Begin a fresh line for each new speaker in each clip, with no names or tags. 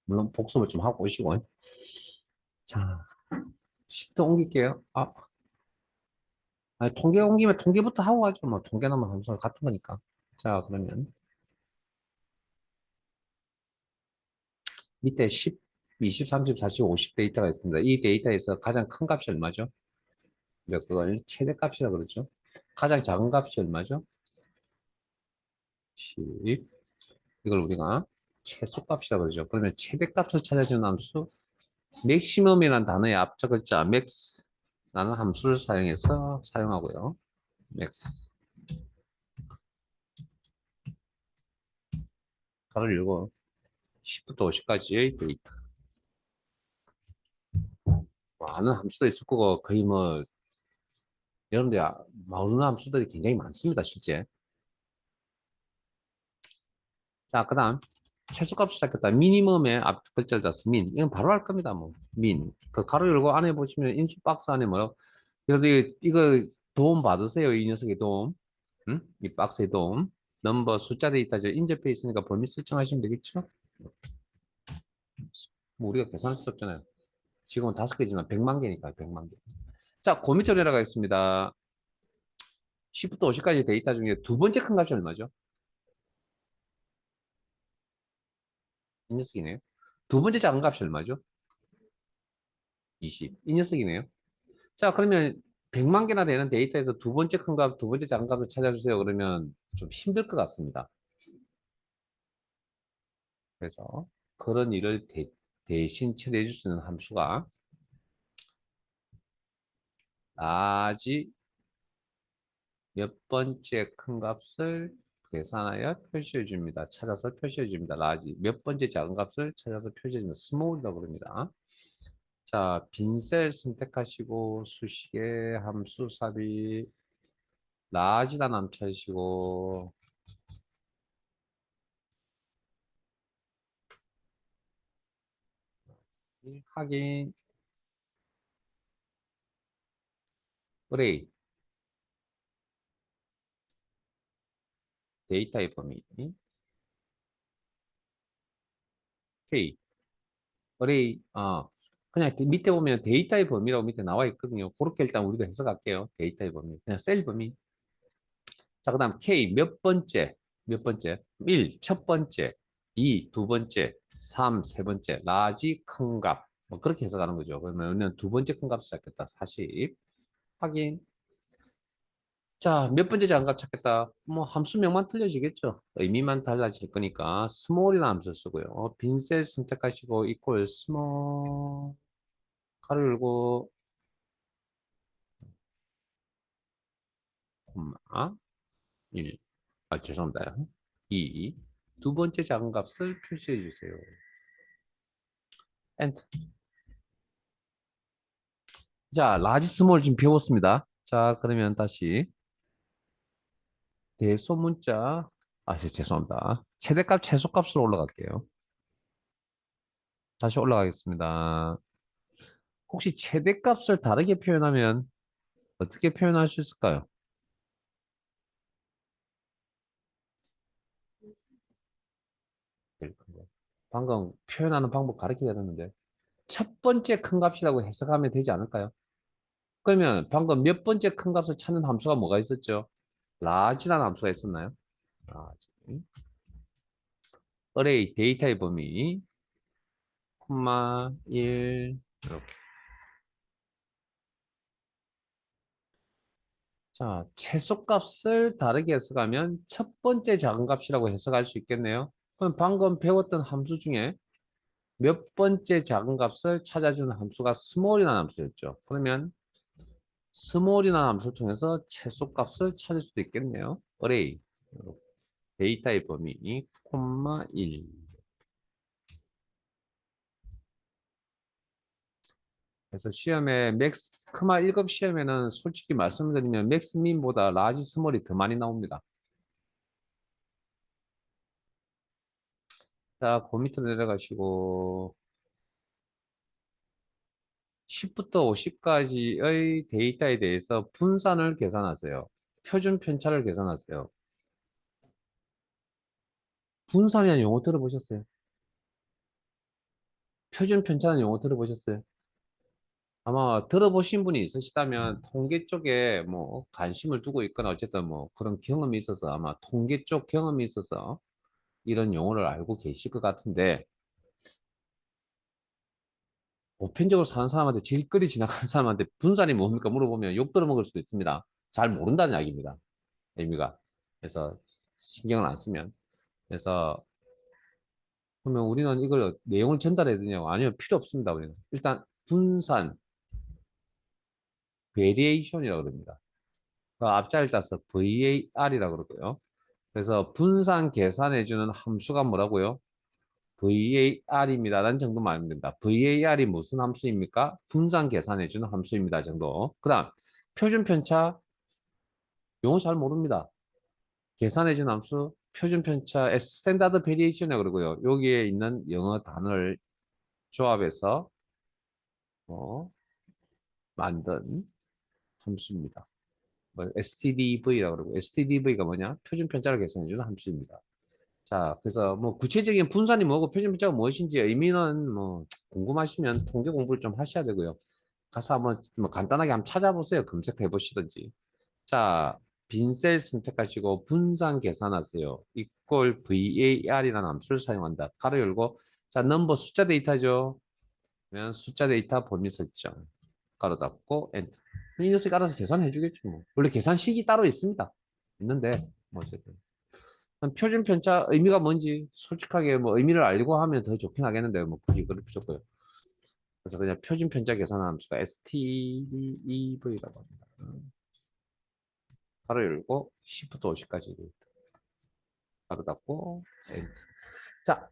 물론 복습을 좀 하고 오시고. 자, 시트 옮길게요. 아니, 통계 옮기면 통계부터 하고 가죠. 뭐, 통계나 뭐, 함수 같은 거니까. 자, 그러면 밑에 10, 20, 30, 40, 50 데이터가 있습니다. 이 데이터에서 가장 큰 값이 얼마죠? 이제 그걸 최대값이라 그러죠. 가장 작은 값이 얼마죠? 10. 이걸 우리가 최소값이라 그러죠. 그러면 최대값을 찾아주는 함수, 맥시멈이라는 단어의 앞자 글자 max라는 함수를 사용해서 사용하고요. max. 가로 열고 10부터 50까지의 데이터. 많은 함수도 있을 거고 거의 뭐 여러분들 모르는 함수들이 굉장히 많습니다, 실제. 자, 그다음 최소값 시작했다. 미니멈의 앞 글자를 das민. 이건 바로 할 겁니다. 뭐 민. 그 가로 열고 안에 보시면 인수 박스 안에 뭐요? 여러분들 이거 도움 받으세요. 이 녀석의 도움. 응? 이 박스의 도움. 넘버 숫자 데이터죠. 인접해 있으니까 범위 설정하시면 되겠죠? 뭐 우리가 계산할 수 없잖아요. 지금은 5개지만 100만 개니까 100만 개. 자, 그 밑으로 내려가겠습니다. 10부터 50까지 데이터 중에 두 번째 큰 값이 얼마죠? 이 녀석이네요. 두 번째 작은 값이 얼마죠? 20. 이 녀석이네요. 자, 그러면 100만 개나 되는 데이터에서 두 번째 큰 값, 두 번째 작은 값을 찾아주세요. 그러면 좀 힘들 것 같습니다. 그래서 그런 일을 대신 처리해 줄 수 있는 함수가 라지 몇 번째 큰 값을 계산하여 표시해 줍니다. 찾아서 표시해 줍니다. 라지 몇 번째 작은 값을 찾아서 표시해 줍니다. 스몰이라고 그럽니다. 자, 빈셀 선택하시고 수식의 함수 삽입 라지다 남찾으시고 확인 어레이 데이터의 범위 K 어레이 그냥 밑에 보면 데이터의 범위라고 밑에 나와 있거든요. 그렇게 일단 우리도 해석할게요. 데이터의 범위 그냥 셀 범위. 자, 그다음 K 몇 번째 1 첫 번째 2 두 번째 3 세 번째 라지 큰 값. 뭐 그렇게 해석하는 거죠. 그러면 두 번째 큰 값 시작했다. 40 확인. 자, 몇 번째 장갑 찾겠다. 뭐 함수명만 틀려지겠죠. 의미만 달라질 거니까 스몰이라는 함수 쓰고요. 빈셀 선택하시고 equal 스몰 가로 열고 콤마 1. 죄송합니다. 2. 두 번째 작은 값을 표시해 주세요. 엔터. 자, 라지 스몰 지금 배웠습니다. 자, 그러면 다시 대소문자 죄송합니다. 최대값 최소값으로 올라갈게요. 다시 올라가겠습니다. 혹시 최대값을 다르게 표현하면 어떻게 표현할 수 있을까요? 제일 큰 거. 방금 표현하는 방법 가르쳐 드렸는데 첫 번째 큰 값이라고 해석하면 되지 않을까요? 그러면 방금 몇 번째 큰 값을 찾는 함수가 뭐가 있었죠? 라지라는 함수가 있었나요? 라지. 어레이 데이터의 범위 콤마 1 이렇게. 자, 최소값을 다르게 해석하면 첫 번째 작은 값이라고 해석할 수 있겠네요. 그럼 방금 배웠던 함수 중에 몇 번째 작은 값을 찾아주는 함수가 스몰이라는 함수였죠. 그러면 스몰이라는 함수를 통해서 최소값을 찾을 수도 있겠네요. 어레이 데이터의 범위 콤마 1. 그래서 시험에 맥스 크마 1급 시험에는 솔직히 말씀드리면 맥스 민보다 라지 스몰이 더 많이 나옵니다. 자, 그 밑으로 내려가시고 10부터 50까지의 데이터에 대해서 분산을 계산하세요. 표준 편차를 계산하세요. 분산이라는 용어 들어보셨어요? 표준 편차는 용어 들어보셨어요? 아마 들어보신 분이 있으시다면 통계 쪽에 뭐 관심을 두고 있거나 어쨌든 뭐 그런 경험이 있어서 아마 통계 쪽 경험이 있어서 이런 용어를 알고 계실 것 같은데 보편적으로 사는 사람한테 질거리 지나가는 사람한테 분산이 뭡니까 물어보면 욕 들어먹을 수도 있습니다. 잘 모른다는 이야기입니다. 의미가. 그래서 신경을 안 쓰면. 그래서 그러면 우리는 이걸 내용을 전달해야 되냐고? 아니요, 필요 없습니다. 우리는. 일단 분산, 베리에이션이라고 그럽니다. 그 앞자를 따서 VAR이라고 그러고요. 그래서 분산 계산해주는 함수가 뭐라고요? VAR입니다라는 정도만 알면 됩니다. VAR이 무슨 함수입니까? 분산 계산해주는 함수입니다. 정도. 그 다음, 표준 편차, 용어 잘 모릅니다. 계산해준 함수, 표준 편차, 스탠다드 베리에이션이라고 그러고요. 여기에 있는 영어 단어를 조합해서 어, 만든 함수입니다. 뭐 STDV라고 그러고 STDV가 뭐냐? 표준 편차를 계산해주는 함수입니다. 자, 그래서 뭐 구체적인 분산이 뭐고 표준 편차가 무엇인지 의미는 뭐 궁금하시면 통계 공부를 좀 하셔야 되고요. 가서 한번 뭐 간단하게 한번 찾아보세요. 검색해 보시든지. 자, 빈셀 선택하시고 분산 계산하세요. 이꼴 VAR이라는 함수를 사용한다. 가로 열고 자, 넘버 숫자 데이터죠. 그러면 숫자 데이터 범위 설정. 가로 닫고 엔터. 이 녀석이 알아서 계산해 주겠죠. 뭐. 원래 계산식이 따로 있습니다. 있는데 뭐 어쨌든 표준 편차 의미가 뭔지 솔직하게 뭐 의미를 알고 하면 더 좋긴 하겠는데 뭐 굳이 그럴 필요 없고요. 그래서 그냥 표준 편차 계산하는 함수가 STDEV라고 합니다. 가로 열고 Shift 50까지 가로 닫고 엔터. 자,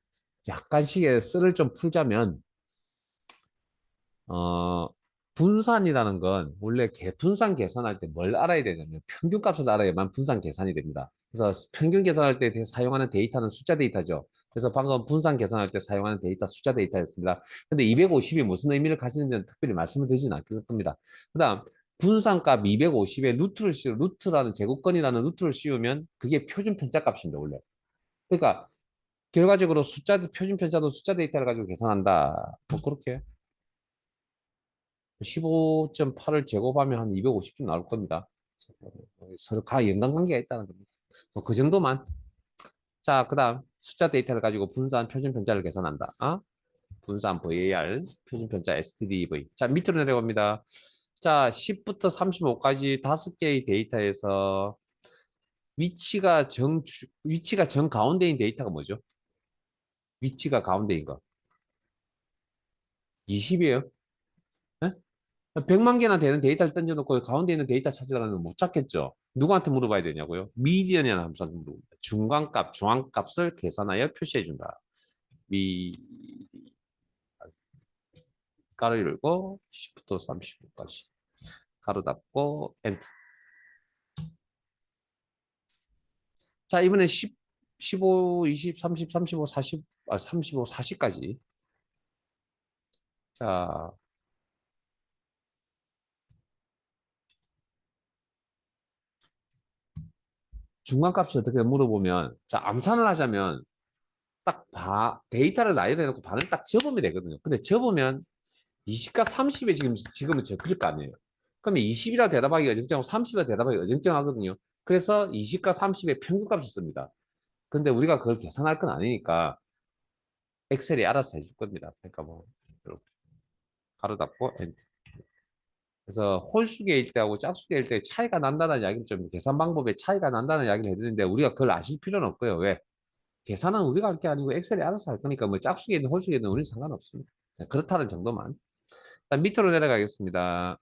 약간씩의 썰을 좀 풀자면 어, 분산이라는 건 원래 분산 계산할 때 뭘 알아야 되냐면 평균값을 알아야만 분산 계산이 됩니다. 그래서 평균 계산할 때 사용하는 데이터는 숫자 데이터죠. 그래서 방금 분산 계산할 때 사용하는 데이터 숫자 데이터였습니다. 근데 250이 무슨 의미를 가지는지는 특별히 말씀을 드리진 않을 겁니다. 그다음 분산값 250에 루트라는 제곱건이라는 루트를 씌우면 그게 표준 편차값입니다, 원래. 그러니까 결과적으로 표준 편차도 숫자 데이터를 가지고 계산한다. 뭐 그렇게 15.8을 제곱하면 한 250쯤 나올 겁니다. 서로 가 연관관계가 있다는 겁니다. 뭐 그 정도만. 자, 그 다음 숫자 데이터를 가지고 분산 표준 편차를 계산한다. 분산 VAR, 표준 편차 STDV. 자, 밑으로 내려갑니다. 자, 10부터 35까지 5개의 데이터에서 위치가 정 가운데인 데이터가 뭐죠? 위치가 가운데인 거. 20이에요. 100만 개나 되는 데이터를 던져놓고 가운데 있는 데이터 찾으라면 못 찾겠죠. 누구한테 물어봐야 되냐고요? 미디언이라는 함수한테 물어봅니다. 중간값, 중앙값을 계산하여 표시해준다. 미, 가로 열고 10부터 35까지. 가로 닫고 엔터. 자, 이번엔 10, 15, 20, 30, 35, 40, 35, 40까지. 자, 중간값을 어떻게 물어보면, 자, 암산을 하자면 데이터를 나열해 놓고 반을 딱 접으면 되거든요. 근데 접으면 20과 30에 지금은 접힐 거 아니에요. 그러면 20이라 대답하기 어정쩡하고 30이라 대답하기 어정쩡하거든요. 그래서 20과 30의 평균값을 씁니다. 근데 우리가 그걸 계산할 건 아니니까 엑셀이 알아서 해줄 겁니다. 그러니까 뭐 이렇게 가로 닫고 엔터. 그래서 홀수계일 때하고 짝수계일 때 차이가 난다는 이야기를 좀 계산 방법에 차이가 난다는 이야기를 해드리는데 우리가 그걸 아실 필요는 없고요. 왜? 계산은 우리가 할 게 아니고 엑셀이 알아서 할 거니까 뭐 짝수계든 홀수계든 우리는 상관없습니다. 그렇다는 정도만. 일단 밑으로 내려가겠습니다.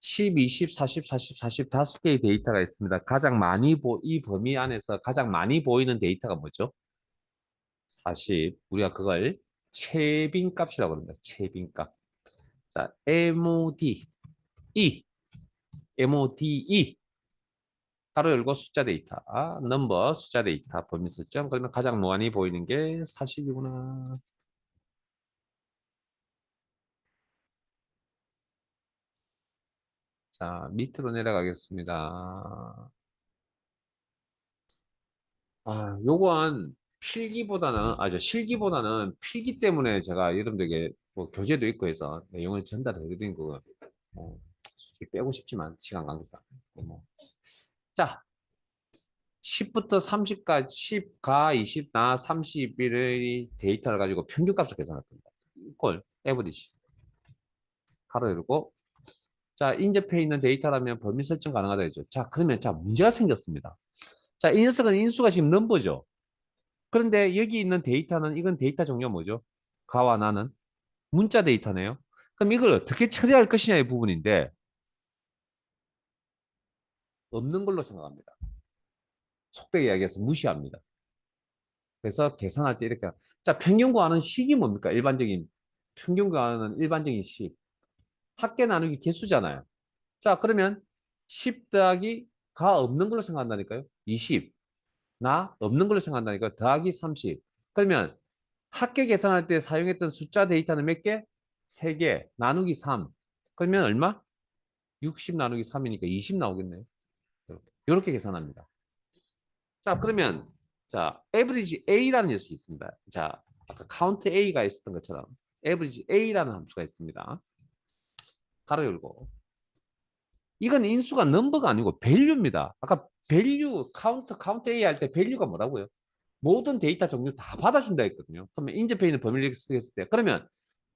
10, 20, 40, 40, 40 다섯 개의 데이터가 있습니다. 이 범위 안에서 가장 많이 보이는 데이터가 뭐죠? 40. 우리가 그걸 채빈값이라고 합니다. 채빈값. 자, MOD, E, MODE. 가로 열고 숫자 데이터. 넘버 숫자 데이터 범위 설정. 그러면 가장 많이 보이는 게 40이구나. 자, 밑으로 내려가겠습니다. 요건 실기보다는 필기 때문에 제가 여러분들에게 뭐 교재도 있고 해서 내용을 전달해 드린 거, 뭐, 솔직히 빼고 싶지만, 시간 관계상. 뭐. 자, 10부터 30까지, 10가 20, 나 31의 데이터를 가지고 평균값을 계산할 겁니다. 이걸 에버리지. 가로 열고. 자, 인접해 있는 데이터라면 범위 설정 가능하다 했죠. 자, 그러면 자, 문제가 생겼습니다. 자, 이 녀석은 인수가 지금 넘버죠. 그런데 여기 있는 데이터는 이건 데이터 종류가 뭐죠? 가와 나는 문자 데이터네요. 그럼 이걸 어떻게 처리할 것이냐의 부분인데 없는 걸로 생각합니다. 속되게 이야기해서 무시합니다. 그래서 계산할 때 이렇게 자 평균 구하는 식이 뭡니까? 일반적인 평균 구하는 일반적인 식 합계 나누기 개수잖아요. 자 그러면 10 더하기 가 없는 걸로 생각한다니까요. 20 나 없는 걸로 생각한다니까 더하기 30 그러면 합계 계산할 때 사용했던 숫자 데이터는 몇 개? 3개 나누기 3 그러면 얼마? 60 나누기 3이니까 20 나오겠네요. 이렇게 계산합니다. 자, 그러면 자, average a라는 녀석이 있습니다. 자, 아까 count a가 있었던 것처럼 average a라는 함수가 있습니다. 가로 열고. 이건 인수가 넘버가 아니고 value입니다. 아까 value, count a 할 때 value가 뭐라고요? 모든 데이터 종류 다 받아준다 했거든요. 그러면 인접해 있는 범위를 했을 때 그러면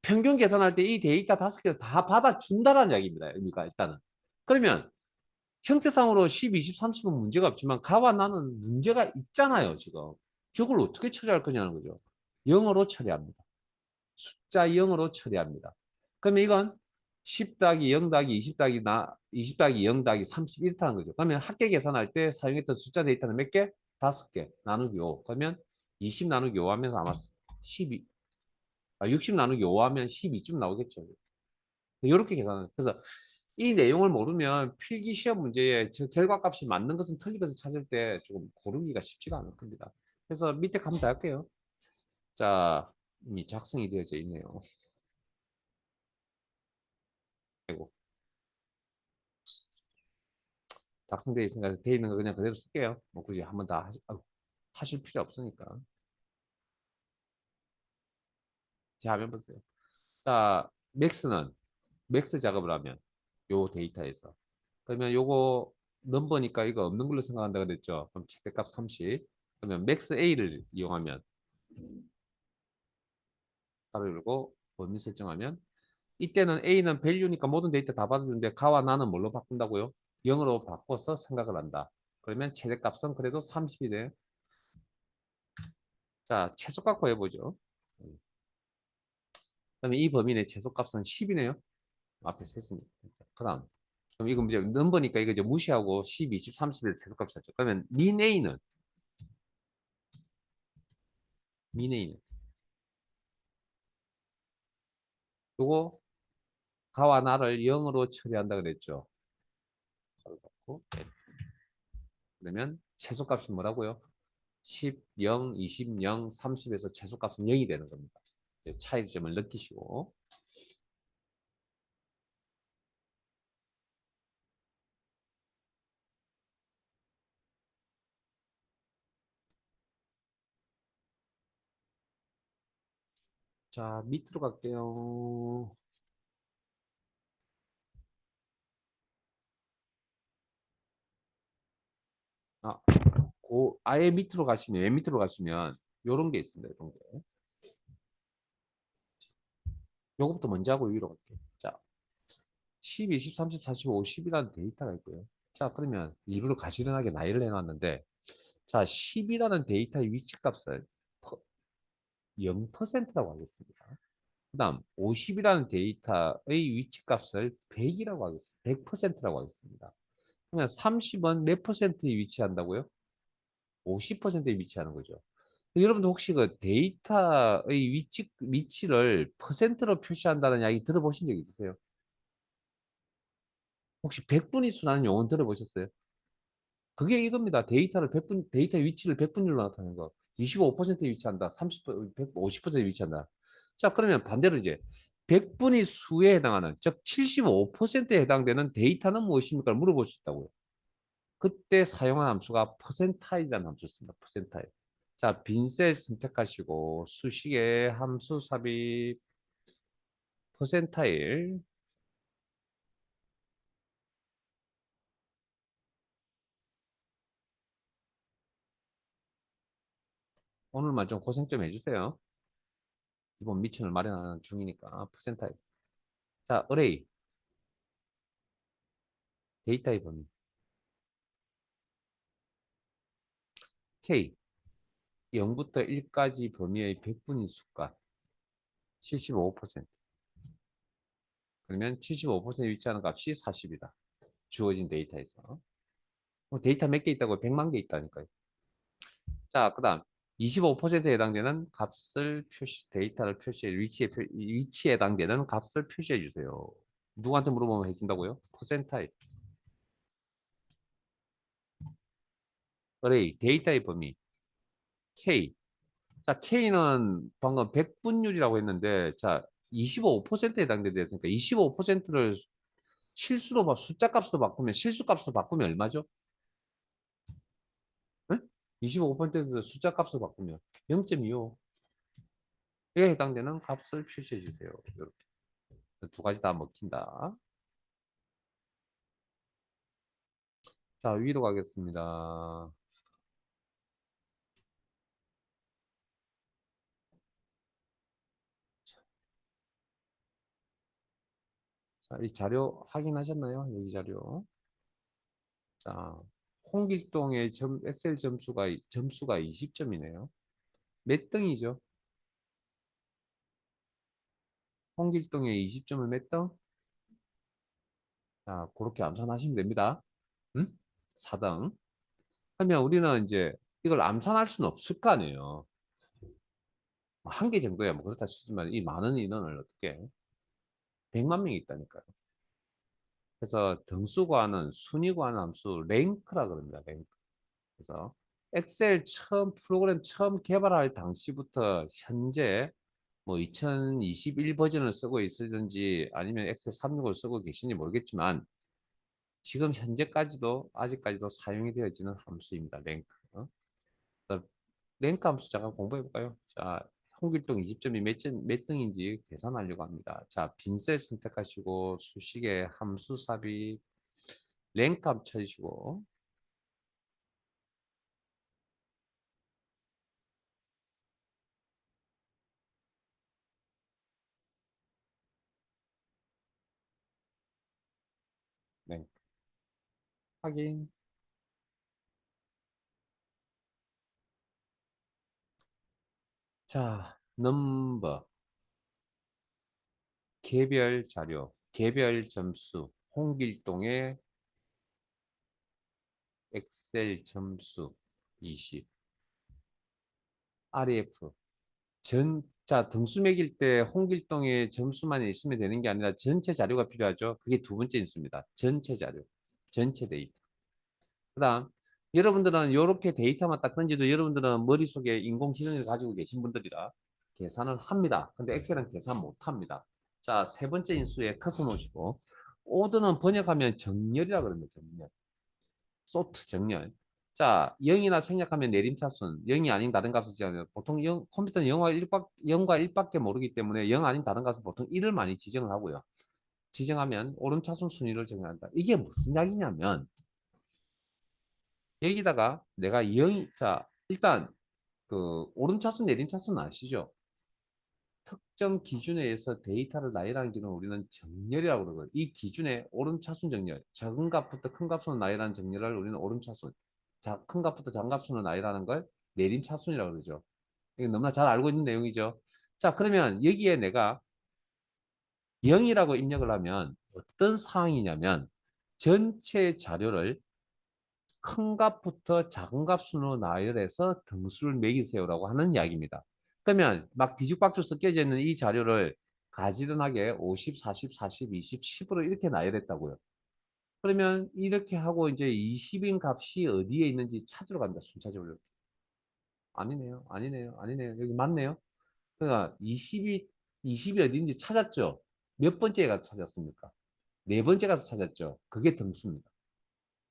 평균 계산할 때 이 데이터 5개를 다 받아준다라는 이야기입니다. 의미가 일단은. 그러면 형태상으로 10, 20, 30은 문제가 없지만 가와 나는 문제가 있잖아요, 지금. 저걸 어떻게 처리할 거냐는 거죠. 영어로 처리합니다. 숫자 영어로 처리합니다. 그러면 이건 10 더하기 0 더하기 20 더하기 20 더하기 0 더하기 30 이렇다는 거죠. 그러면 합계 계산할 때 사용했던 숫자 데이터는 몇 개? 5개 나누기 5. 그러면 20 나누기 5 하면서 아마 12, 60 나누기 5 하면 12쯤 나오겠죠. 이렇게 계산을. 그래서 이 내용을 모르면 필기 시험 문제에 저 결과값이 맞는 것은 틀린 것을 찾을 때 조금 고르기가 쉽지가 않을 겁니다. 그래서 밑에 가면 다 할게요. 자, 이미 작성이 되어져 있네요. 아이고, 작성되어 있으니까 되어 있는 거 그냥 그대로 쓸게요. 뭐 굳이 한번 다 하실 필요 없으니까. 자, 화면 보세요. 자, 맥스 작업을 하면 요 데이터에서 그러면 요거 넘버니까 이거 없는 걸로 생각한다 그랬죠. 그럼 최대값 30. 그러면 맥스 A를 이용하면 가로 열고 범위 설정하면 이때는 A는 value니까 모든 데이터 다 받아주는데 가와 나는 뭘로 바꾼다고요? 0으로 바꿔서 생각을 한다. 그러면 최대값은 그래도 30이 돼. 자, 최소값 구해보죠. 그러면 이 범위 내 최소값은 10이네요. 앞에서 했으니까. 그 다음. 그럼 이거 이제 넘버니까 이거 이제 무시하고 10, 20, 30을 최소값 찾죠. 그러면 min A는 요거 가와 나를 0으로 처리한다 그랬죠. 그러면 최소값이 뭐라고요? 10, 0, 20, 0, 30에서 최소값은 0이 되는 겁니다. 차이점을 느끼시고. 자, 밑으로 갈게요. 아, 아예 밑으로 가시면, 맨 밑으로 가시면, 요런 게 있습니다. 요런 게. 요거부터 먼저 하고 위로 갈게요. 자, 10, 20, 30, 45, 10이라는 데이터가 있고요. 자, 그러면 일부러 가지런하게 나열을 해놨는데, 자, 10이라는 데이터의 위치값을 0%라고 하겠습니다. 그 다음 50이라는 데이터의 위치값을 100이라고 하겠습니다. 100%라고 하겠습니다. 그러면 30은 몇 퍼센트에 위치한다고요? 50%에 위치하는 거죠. 여러분도 혹시 그 데이터의 위치를 퍼센트로 표시한다는 이야기 들어보신 적 있으세요? 혹시 백분위수라는 용어 들어보셨어요? 그게 이겁니다. 데이터의 위치를 백분율로 나타내는 거. 25%에 위치한다. 30%, 50%에 위치한다. 자, 그러면 반대로 이제 백분위 수에 해당하는, 즉 75%에 해당되는 데이터는 무엇입니까? 물어볼 수 있다고요. 그때 사용한 함수가 퍼센타일이라는 함수였습니다. 퍼센타일. 자, 빈셀 선택하시고 수식의 함수 삽입 퍼센타일. 오늘만 좀 고생 좀 해주세요. 이번 미션을 마련하는 중이니까 퍼센타일. 자, 어레이 데이터의 범위 K 0부터 1까지 범위의 백분위 수가 75%. 그러면 75%에 위치하는 값이 40이다. 주어진 데이터에서. 데이터 몇 개 있다고? 100만 개 있다니까요. 자, 그 다음 25%에 해당되는 값을 데이터를 표시해, 위치에 해당되는 값을 표시해 주세요. 누구한테 물어보면 해준다고요? 퍼센타일. 어레이, 데이터의 범위. K. 자, K는 방금 백분율이라고 했는데, 자, 25%에 해당되는데, 그러니까 25%를 실수로 숫자 값으로 바꾸면, 실수 값으로 바꾸면 얼마죠? 응? 25%에서 숫자 값으로 바꾸면 0.25. 에 해당되는 값을 표시해 주세요. 이렇게. 두 가지 다 먹힌다. 자, 위로 가겠습니다. 자, 이 자료 확인하셨나요? 여기 자료. 자, 홍길동의 엑셀 점수가 20점이네요. 몇 등이죠? 홍길동의 20점을 몇 등? 자, 그렇게 암산하시면 됩니다. 응? 4등. 그러면 우리는 이제 이걸 암산할 수는 없을 거 아니에요. 한 개 정도야 뭐 그렇다 치지만 이 많은 인원을 어떻게 100만 명이 있다니까요. 그래서 등수 구하는 순위 구하는 함수 랭크라 그럽니다. 랭크. 그래서 엑셀 프로그램 처음 개발할 당시부터 현재 뭐 2021 버전을 쓰고 있으든지 아니면 엑셀 365를 쓰고 계신지 모르겠지만 지금 현재까지도 아직까지도 사용이 되어지는 함수입니다. 랭크. 그래서 랭크 함수 잠깐 공부해 볼까요? 자, 홍길동 20점이 몇 등인지 계산하려고 합니다. 자, 빈셀 선택하시고 수식의 함수 삽입 랭크 함 쳐주시고 랭크 확인. 자, 넘버 개별 자료 개별 점수 홍길동의 엑셀 점수 20 RF 자, 등수 매길 때 홍길동의 점수만 있으면 되는 게 아니라 전체 자료가 필요하죠. 그게 두 번째 인수입니다. 전체 자료, 전체 데이터. 그다음 여러분들은 이렇게 데이터만 딱 던져도 여러분들은 머릿속에 인공지능을 가지고 계신 분들이라 계산을 합니다. 근데 엑셀은 계산 못 합니다. 자, 세 번째 인수에 커서 놓으시고 오드는 번역하면 정렬이라 그럽니다. 정렬. 소트 정렬. 자, 0이나 생략하면 내림차순, 0이 아닌 다른 값을 지정하면 보통 컴퓨터는 0과 1밖에 모르기 때문에 0 아닌 다른 값은 보통 1을 많이 지정을 하고요. 지정하면 오름차순 순위를 정한다. 이게 무슨 이야기냐면 여기다가 내가 0, 자, 일단 그 오름차순, 내림차순 아시죠? 특정 기준에 의해서 데이터를 나열하는 기능을 우리는 정렬이라고 그러거든요. 이 기준에 오름차순 정렬, 작은 값부터 큰 값으로 나열하는 정렬을 우리는 오름차순, 큰 값부터 작은 값으로 나열하는 걸 내림차순이라고 그러죠. 이거 너무나 잘 알고 있는 내용이죠. 자, 그러면 여기에 내가 0이라고 입력을 하면 어떤 상황이냐면 전체 자료를 큰 값부터 작은 값으로 나열해서 등수를 매기세요라고 하는 이야기입니다. 그러면 막 뒤죽박죽 섞여져 있는 이 자료를 가지런하게 50, 40, 40, 20, 10으로 이렇게 나열했다고요. 그러면 이렇게 하고 이제 20인 값이 어디에 있는지 찾으러 갑니다. 순차적으로. 아니네요. 아니네요. 아니네요. 여기 맞네요. 그러니까 20이 어디인지 찾았죠. 몇 번째 가서 찾았습니까? 네 번째 가서 찾았죠. 그게 등수입니다.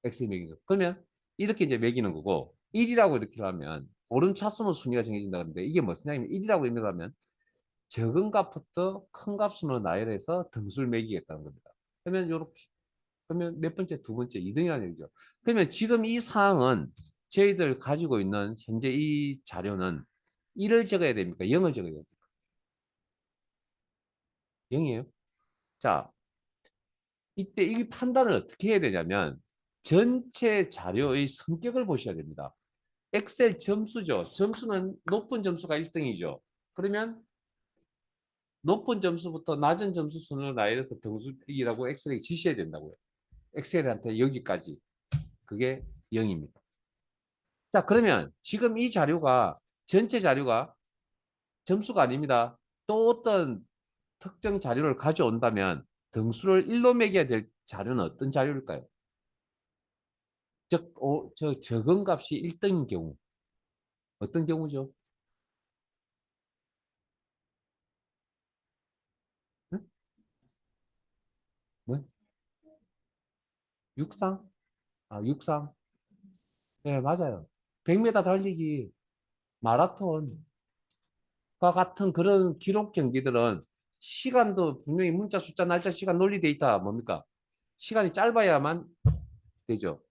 엑셀 매기죠. 그러면 이렇게 이제 매기는 거고 1이라고 이렇게 하면 오른 차순으로 순위가 정해진다 그러는데 이게 무슨 얘기냐면 1이라고 입력하면 적은 값부터 큰 값으로 나열해서 등수를 매기겠다는 겁니다. 그러면 요렇게 그러면 몇 번째, 두 번째, 2등이라는 얘기죠. 그러면 지금 이 사항은 저희들 가지고 있는 현재 이 자료는 1을 적어야 됩니까? 0을 적어야 됩니까? 0이에요. 자, 이때 이 판단을 어떻게 해야 되냐면 전체 자료의 성격을 보셔야 됩니다. 엑셀 점수죠. 점수는 높은 점수가 1등이죠. 그러면 높은 점수부터 낮은 점수 순으로 나열해서 등수이라고 엑셀에 지시해야 된다고요. 엑셀한테 여기까지. 그게 0입니다. 자, 그러면 지금 이 자료가 전체 자료가 점수가 아닙니다. 또 어떤 특정 자료를 가져온다면 등수를 1로 매겨야 될 자료는 어떤 자료일까요? 저 적은 값이 1등인 경우. 어떤 경우죠? 응? 뭐? 육상? 아, 육상. 네, 맞아요. 100m 달리기, 마라톤과 같은 그런 기록 경기들은 시간도 분명히 문자, 숫자, 날짜, 시간, 논리 데이터 뭡니까? 시간이 짧아야만 되죠.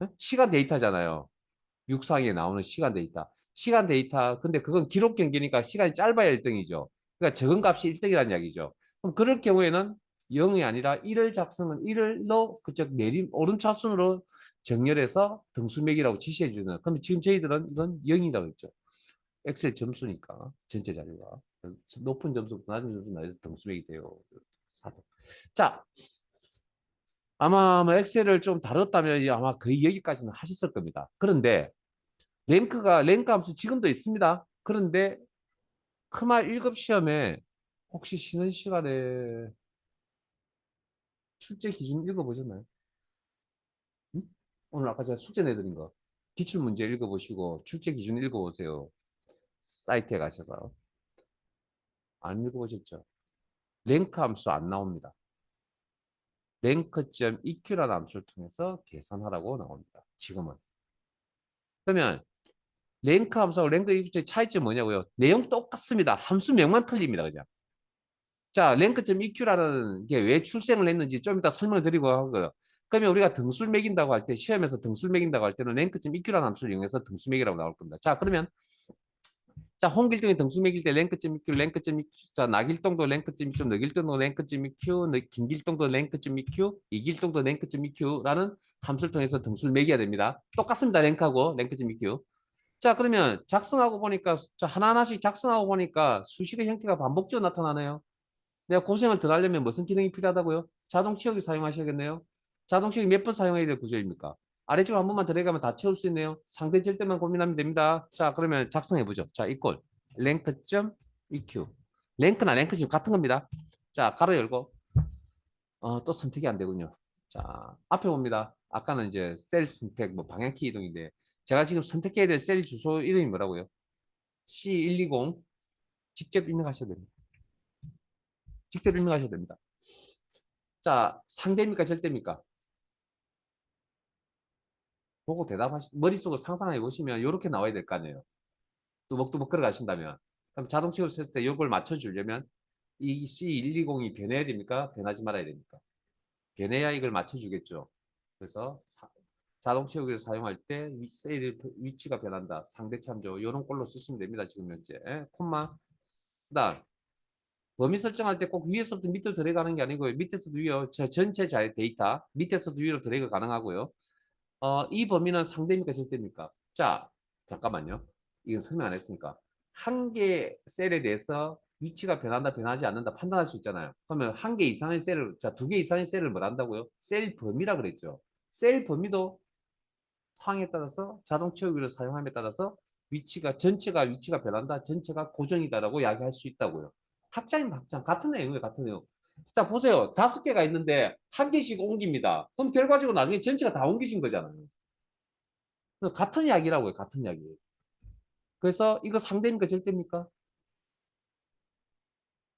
네? 시간 데이터잖아요. 육상에 나오는 시간 데이터. 시간 데이터. 근데 그건 기록 경기니까 시간이 짧아야 1등이죠. 그러니까 적은 값이 1등이라는 이야기죠. 그럼 그럴 경우에는 0이 아니라 1을 작성은 1로 그쪽 내림 오름차순으로 정렬해서 등수 매기라고 지시해 주는. 그럼 지금 저희들은 이건 0이라고 했죠. 엑셀 점수니까 전체 자료가 높은 점수부터 낮은 점수 나해서 등수 매기 돼요. 4등. 자, 아마 뭐 엑셀을 좀 다뤘다면 아마 거의 여기까지는 하셨을 겁니다. 그런데 랭크 함수 지금도 있습니다. 그런데 크마 1급 시험에 혹시 쉬는 시간에 출제 기준 읽어보셨나요? 응? 오늘 아까 제가 숙제 내드린 거 기출문제 읽어보시고 출제 기준 읽어보세요. 사이트에 가셔서 안 읽어보셨죠? 랭크 함수 안 나옵니다. 랭크.eq라는 함수를 통해서 계산하라고 나옵니다. 지금은. 그러면 랭크 함수하고 랭크 EQ의 차이점 뭐냐고요? 내용 똑같습니다. 함수명만 틀립니다. 그냥. 자, 랭크.eq라는 게 왜 출생을 했는지 좀 이따 설명을 드리고 하고요. 그러면 우리가 등수를 매긴다고 할 때, 시험에서 등수를 매긴다고 할 때는 랭크.eq라는 함수를 이용해서 등수 매기라고 나올 겁니다. 자, 그러면 자, 홍길동이 등수 매길 때 랭크.eq, 랭크.eq, 자, 나길동도 랭크.eq, 너길동도 랭크.eq, 김길동도 랭크.eq, 이길동도 랭크.eq라는 함수를 통해서 등수를 매겨야 됩니다. 똑같습니다. 랭크하고 랭크.eq. 자, 그러면 작성하고 보니까 자, 하나하나씩 작성하고 보니까 수식의 형태가 반복적으로 나타나네요. 내가 고생을 더 하려면 무슨 기능이 필요하다고요? 자동 치우기 사용하셔야겠네요. 자동 치우기 몇 번 사용해야 될 구조입니까? 아래쪽으로 한 번만 들어가면 다 채울 수 있네요. 상대 절대만 고민하면 됩니다. 자, 그러면 작성해 보죠. 자, 이꼴 랭크.eq. 랭크나 랭크 지금 같은 겁니다. 자, 가로 열고 또 선택이 안 되군요. 자, 앞에 봅니다. 아까는 이제 셀 선택, 뭐 방향키 이동인데 제가 지금 선택해야 될 셀 주소 이름이 뭐라고요? C120 직접 입력하셔야 됩니다. 직접 입력하셔야 됩니다. 자, 상대입니까? 절대입니까? 보고 머릿속으로 상상해 보시면 이렇게 나와야 될 거 아니에요. 뚜벅뚜벅 걸어가신다면. 그럼 자동식으로 쓸 때 이걸 맞춰주려면 이 C120이 변해야 됩니까? 변하지 말아야 됩니까? 변해야 이걸 맞춰주겠죠. 그래서 자동치우기를 사용할 때 셀의 위치가 변한다. 상대 참조. 이런 꼴로 쓰시면 됩니다. 지금 현재. 콤마. 그다음 범위 설정할 때 꼭 위에서부터 밑으로 들어가는 게 아니고요. 밑에서도 위로 전체 자 데이터 밑에서도 위로 드래그 가능하고요. 이 범위는 상대입니까 절대입니까? 자, 잠깐만요. 이건 설명 안 했으니까. 한 개 셀에 대해서 위치가 변한다, 변하지 않는다 판단할 수 있잖아요. 그러면 한 개 이상의 셀을, 자, 두 개 이상의 셀을 뭘 한다고요? 셀 범위라 그랬죠. 셀 범위도 상황에 따라서 자동 채우기를 사용함에 따라서 전체가 위치가 변한다, 전체가 고정이다라고 이야기할 수 있다고요. 학장님, 학장. 같은 내용이에요, 같은 내용. 자, 보세요. 5개가 있는데 한 개씩 옮깁니다. 그럼 결과적으로 나중에 전체가 다 옮기신 거잖아요. 같은 이야기라고요. 같은 이야기. 그래서 이거 상대입니까? 절대입니까?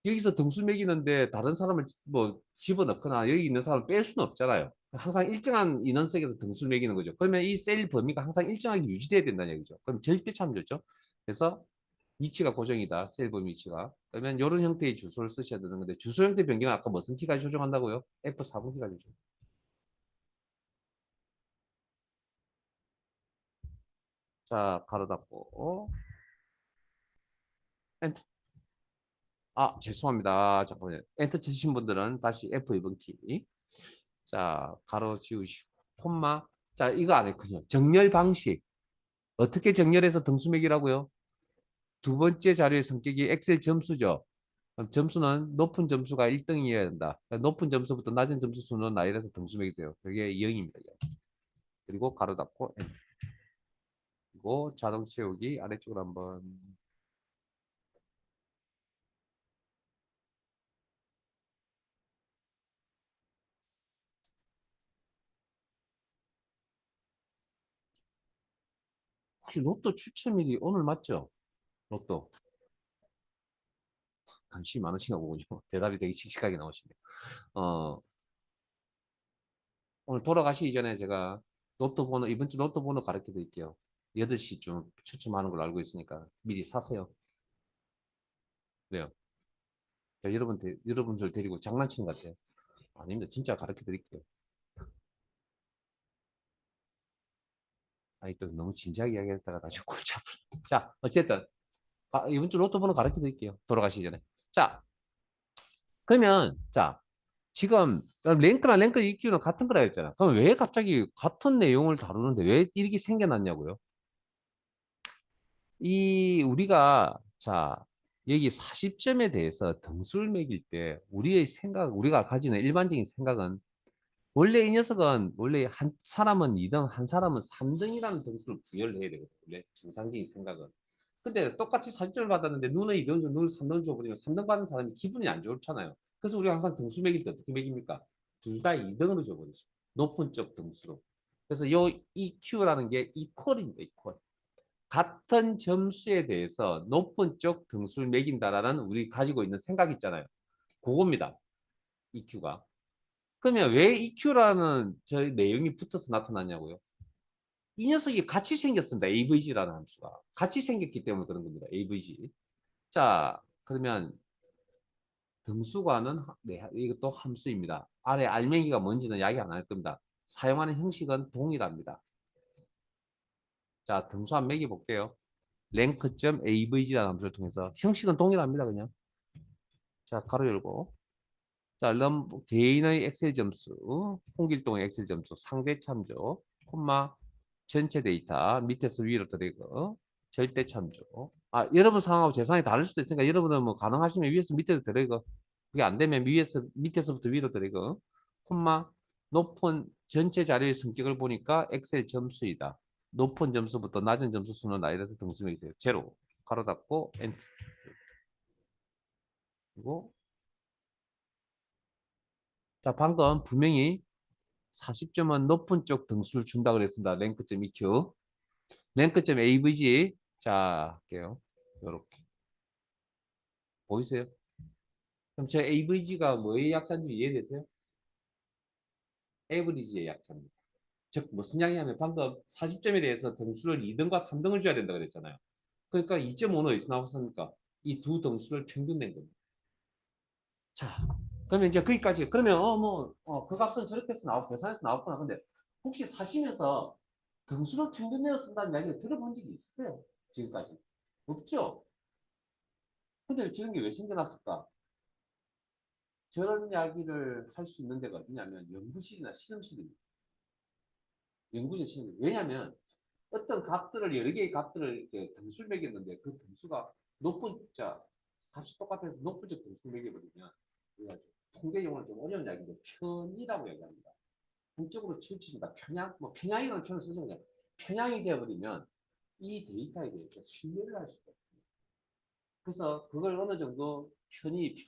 여기서 등수 매기는데 다른 사람을 뭐 집어넣거나 여기 있는 사람을 뺄 수는 없잖아요. 항상 일정한 인원석에서 등수를 매기는 거죠. 그러면 이 셀 범위가 항상 일정하게 유지돼야 된다는 얘기죠. 그럼 절대 참조죠. 그래서 위치가 고정이다. 셀 범위 위치가. 그러면 이런 형태의 주소를 쓰셔야 되는 건데 주소 형태 변경은 아까 무슨 키까지 조정한다고요? F4번 키까지 조정. 자, 가로 닫고 엔터. 아, 죄송합니다. 잠깐만요. 엔터 치신 분들은 다시 F2번 키. 자, 가로 지우시고 콤마. 자, 이거 안 했거든요. 정렬 방식. 어떻게 정렬해서 등수 매기라고요? 두 번째 자료의 성격이 엑셀 점수죠. 그럼 점수는 높은 점수가 1등이어야 된다. 그러니까 높은 점수부터 낮은 점수 수는 나열해서 등수 매기세요. 그게 0입니다. 그리고 가로 닫고 그리고 자동 채우기 아래쪽으로 한번. 혹시 로또 추첨일이 오늘 맞죠? 로또 관심이 많으신가 보군요. 대답이 되게 씩씩하게 나오시네요. 어, 오늘 돌아가시기 전에 제가 로또 번호, 이번 주 로또 번호 가르쳐 드릴게요. 8시쯤 추첨하는 걸로 알고 있으니까 미리 사세요. 왜요? 여러분들 데리고 장난치는 것 같아요. 아닙니다. 진짜 가르쳐 드릴게요. 아니, 또 너무 진지하게 이야기했다가 나중에 골치 아프. 자, 어쨌든, 이번 주 로또 번호 가르쳐 드릴게요. 돌아가시기 전에. 자, 그러면, 자, 지금 랭크랑 랭크 EQ는 같은 거라 했잖아. 그럼 왜 갑자기 같은 내용을 다루는데 왜 이렇게 생겨났냐고요? 우리가, 자, 여기 40점에 대해서 등수를 매길 때 우리의 생각, 우리가 가지는 일반적인 생각은 원래 이 녀석은 원래 한 사람은 2등, 한 사람은 3등이라는 등수를 부여를 해야 되거든요. 원래 정상적인 생각은. 근데 똑같이 40점을 받았는데 눈은 2등 줘, 눈은 3등 줘버리면 3등 받은 사람이 기분이 안 좋잖아요. 그래서 우리가 항상 등수 매길 때 어떻게 매깁니까? 둘 다 2등으로 줘버리죠. 높은 쪽 등수로. 그래서 요 EQ라는 게 이퀄입니다. 이퀄. 같은 점수에 대해서 높은 쪽 등수를 매긴다라는 우리 가지고 있는 생각 있잖아요. 그겁니다. EQ가. 그러면 왜 EQ라는 저 내용이 붙어서 나타났냐고요? 이 녀석이 같이 생겼습니다. AVG라는 함수가. 같이 생겼기 때문에 그런 겁니다. AVG. 자, 그러면 등수관은 네, 이것도 함수입니다. 아래 알맹이가 뭔지는 이야기 안 할 겁니다. 사용하는 형식은 동일합니다. 자, 등수 한 매겨 볼게요. 랭크.avg라는 함수를 통해서 형식은 동일합니다. 그냥. 자, 가로 열고. 자, 개인의 엑셀 점수, 홍길동의 엑셀 점수, 상대 참조, 콤마, 전체 데이터, 밑에서 위로 드래그, 절대 참조. 아, 여러분 상황하고 제 상황이 다를 수도 있으니까 여러분은 뭐 가능하시면 위에서 밑에서 드래그, 그게 안 되면 밑에서부터 위로 드래그, 콤마, 높은 전체 자료의 성격을 보니까 엑셀 점수이다. 높은 점수부터 낮은 점수 수는 나열해서 등수 매기세요. 제로, 가로 닫고, 엔터. 그리고, 자, 방금 분명히 40점은 높은 쪽 등수를 준다 그랬습니다. 랭크점 EQ. 랭크점 AVG. 자, 할게요. 요렇게. 보이세요? 그럼 저 AVG가 뭐의 약자인지 이해되세요? 에버리지의 약자입니다. 즉, 무슨 양이냐면 방금 40점에 대해서 등수를 2등과 3등을 줘야 된다 그랬잖아요. 그러니까 2.5는 어디서 나왔습니까? 이 두 등수를 평균 낸 겁니다. 자, 그러면 이제 거기까지. 그러면, 그 값은 저렇게 해서 나오고, 계산해서 나왔구나. 근데 혹시 사시면서 등수를 평균 내어 쓴다는 이야기를 들어본 적이 있어요? 지금까지? 없죠? 근데 저런 게 왜 생겨났을까? 저런 이야기를 할 수 있는 데가 어디냐면 연구실이나 실험실입니다. 연구실, 실험실. 왜냐하면 어떤 값들을, 여러 개의 값들을 이렇게 등수를 매겼는데 그 등수가 높은, 자, 값이 똑같아서 높은 쪽 등수를 매겨버리면 통계 용어는 좀 어려운 이야기인데 편이라고 얘기합니다. 한쪽으로 치우친다. 편향, 뭐 편향이라는 표현을 쓰죠. 그냥 편향이 되어버리면 이 데이터에 대해서 신뢰를 할 수가 없습니다. 그래서 그걸 어느 정도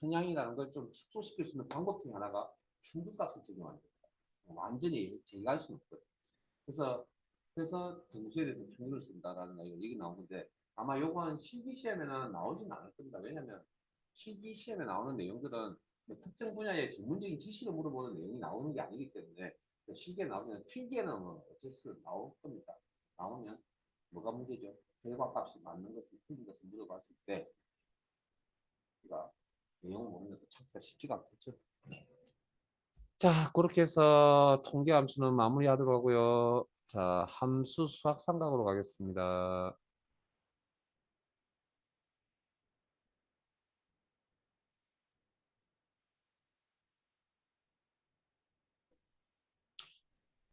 편향이라는 걸 좀 축소시킬 수 있는 방법 중에 하나가 평균값을 적용하는 겁니다. 완전히 제거할 수는 없거든요. 그래서 등수에 대해서 평균을 쓴다라는 얘기 나오는데 아마 요건 실기 시험에는 나오진 않을 겁니다. 왜냐하면 실기 시험에 나오는 내용들은 뭐 특정 분야의 전문적인 지식을 물어보는 내용이 나오는 게 아니기 때문에 실기에 나오면 필기에는 뭐 어쩔 수 나올 겁니다. 나오면 뭐가 문제죠? 결과값이 맞는 것을 틀린 것을 물어봤을 때 우리가 내용을 모르면 또 찾기가 쉽지가 않겠죠. 자, 그렇게 해서 통계 함수는 마무리하도록 하고요. 자, 함수 수학 삼각으로 가겠습니다.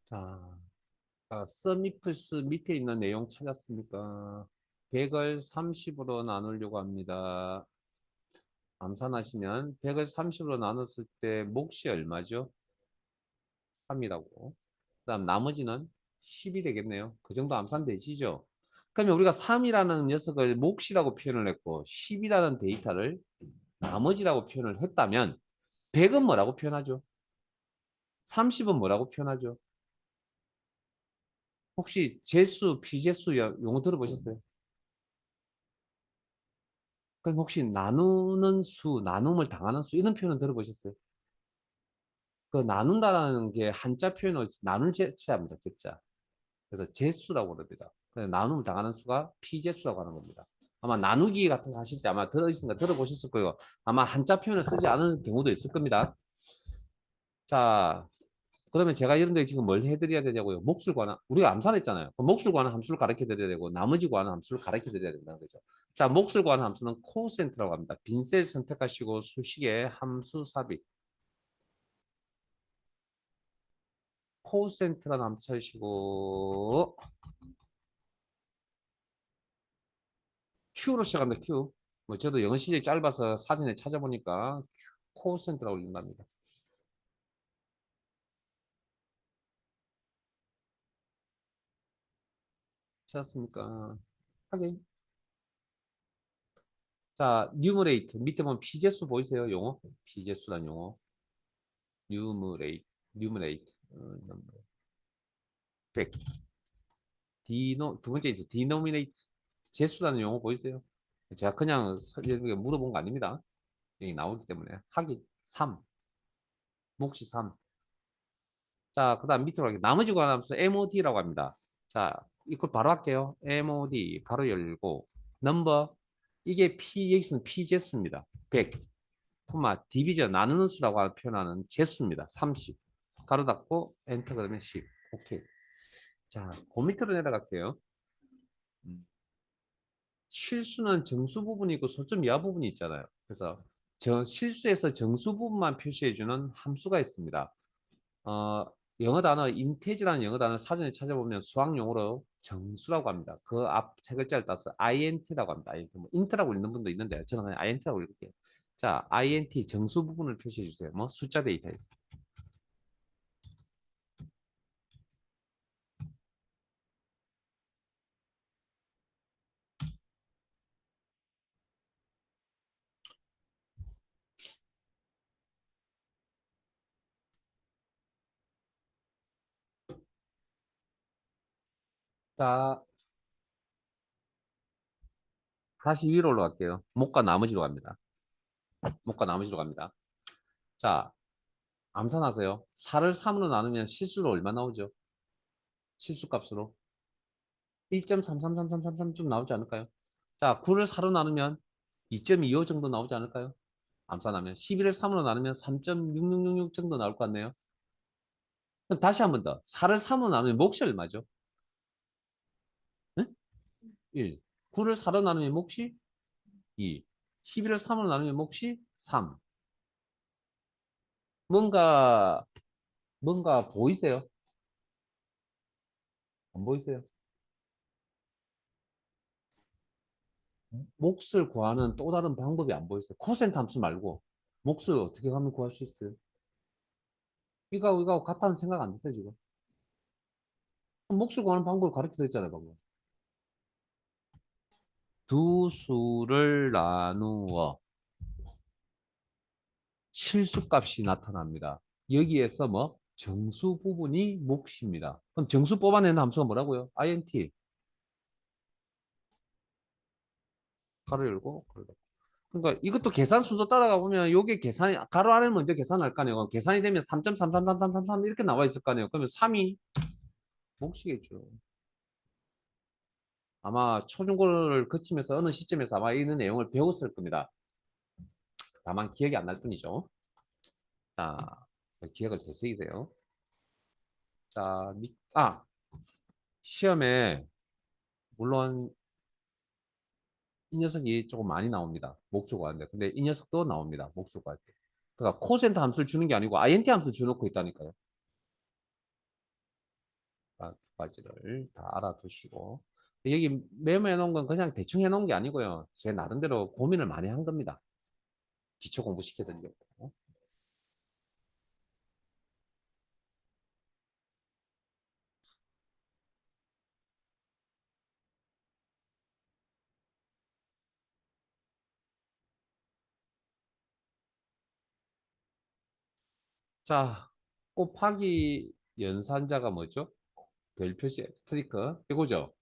자, 서미플스 밑에 있는 내용 찾았습니까? 100을 30으로 나누려고 합니다. 암산하시면 100을 30으로 나눴을 때 몫이 얼마죠? 3이라고. 그다음 나머지는 10이 되겠네요. 그 정도 암산되시죠? 그러면 우리가 3이라는 녀석을 몫이라고 표현을 했고 10이라는 데이터를 나머지라고 표현을 했다면 100은 뭐라고 표현하죠? 30은 뭐라고 표현하죠? 혹시 제수, 비제수 용어 들어보셨어요? 그럼 혹시 나누는 수, 나눔을 당하는 수 이런 표현은 들어보셨어요? 그 나눈다라는 게 한자 표현을 나눌 제자입니다. 제자. 그래서 제수라고 그럽니다. 그래서 나눔을 당하는 수가 피제수라고 하는 겁니다. 아마 나누기 같은 거 하실 때 아마 들어있으니까 들어보셨을 거예요. 아마 한자 표현을 쓰지 않은 경우도 있을 겁니다. 자, 그러면 제가 이런데 지금 뭘 해드려야 되냐고요? 몫을 구하는, 우리가 암산했잖아요. 그럼 몫을 구하는 함수를 가르쳐 드려야 되고, 나머지 구하는 함수를 가르쳐 드려야 된다는 거죠. 자, 몫을 구하는 함수는 코센트라고 합니다. 빈셀 선택하시고, 수식에 함수 삽입. 코센트라는 함수 쳐주시고, Q로 시작합니다. Q. 뭐, 저도 영어 실력이 짧아서 사진에 찾아보니까 코센트라고 읽는답니다. 찾았습니까? 하긴. 자, 뉴머레이트. 밑에 보면 피제수 보이세요? 용어? 피제수란 용어. 뉴머레이트. 뉴머레이트. 백. 두 번째 이제 denominate. 제수라는 용어 보이세요? 제가 그냥 물어본 거 아닙니다. 여기 나오기 때문에. 하기 3. 몫이 3. 자, 그 다음 밑으로 가게. 나머지 관함수 MOD라고 합니다. 자, 이걸 바로 할게요. MOD, 가로 열고, 넘버, 이게 여기서는 P제수입니다. 100, 코마, 디비전, 나누는 수라고 표현하는 제수입니다. 30. 가로 닫고, 엔터 그러면 10. 오케이. 자, 그 밑으로 내려갈게요. 음. 실수는 정수 부분이 있고 소점 이하 부분이 있잖아요. 그래서 실수에서 정수 부분만 표시해주는 함수가 있습니다. 어, 영어 단어 인테지라는 영어 단어 사전에 찾아보면 수학 용어로 정수라고 합니다. 그 앞 세 글자를 따서 int라고 합니다. int. 뭐 int라고 읽는 분도 있는데 저는 그냥 int라고 읽을게요. 자, int 정수 부분을 표시해 주세요. 뭐 숫자 데이터에서. 자, 다시 위로 올라갈게요. 목과 나머지로 갑니다. 목과 나머지로 갑니다. 자, 암산하세요. 4를 3으로 나누면 실수로 얼마 나오죠? 실수값으로 1.333333좀 나오지 않을까요? 자, 9를 4로 나누면 2.25 정도 나오지 않을까요? 암산하면 11을 3으로 나누면 3.6666 정도 나올 것 같네요. 그럼 다시 한 번 더. 4를 3으로 나누면 몫이 얼마죠? 네? 1. 9를 4로 나누면 몫이 2. 11을 3으로 나누면 몫이 3. 뭔가 보이세요? 안 보이세요? 몫을 구하는 또 다른 방법이 안 보이세요? 코센트 함수 말고 몫을 어떻게 하면 구할 수 있어요? 이거 같다는 생각 안 드세요, 지금? 몫을 구하는 방법을 가르쳐 드렸잖아요, 방금. 두 수를 나누어 실수값이 나타납니다. 여기에서 뭐 정수 부분이 몫입니다. 그럼 정수 뽑아내는 함수가 뭐라고요? int 가로 열고 가로 닫고. 그러니까 이것도 계산 순서 따라가 보면 요게 계산이 가로 안에 먼저 계산할 거 아니에요. 계산이 되면 3.33333 이렇게 나와 있을 거 아니에요. 그러면 3이 몫이겠죠. 아마 초중고를 거치면서 어느 시점에서 아마 이런 내용을 배웠을 겁니다. 다만 기억이 안 날 뿐이죠. 자, 기억을 되새기세요. 자, 시험에 물론 이 녀석이 조금 많이 나옵니다. 목수고하는데. 근데 이 녀석도 나옵니다. 목수고할 때. 그러니까 코센터 함수를 주는 게 아니고 INT 함수를 줘놓고 있다니까요. 두 가지를 다 알아두시고. 여기 메모해 놓은 건 그냥 대충 해 놓은 게 아니고요. 제 나름대로 고민을 많이 한 겁니다. 기초 공부 시켜드리려고. 자, 곱하기 연산자가 뭐죠? 별 표시 스트리커 이거죠.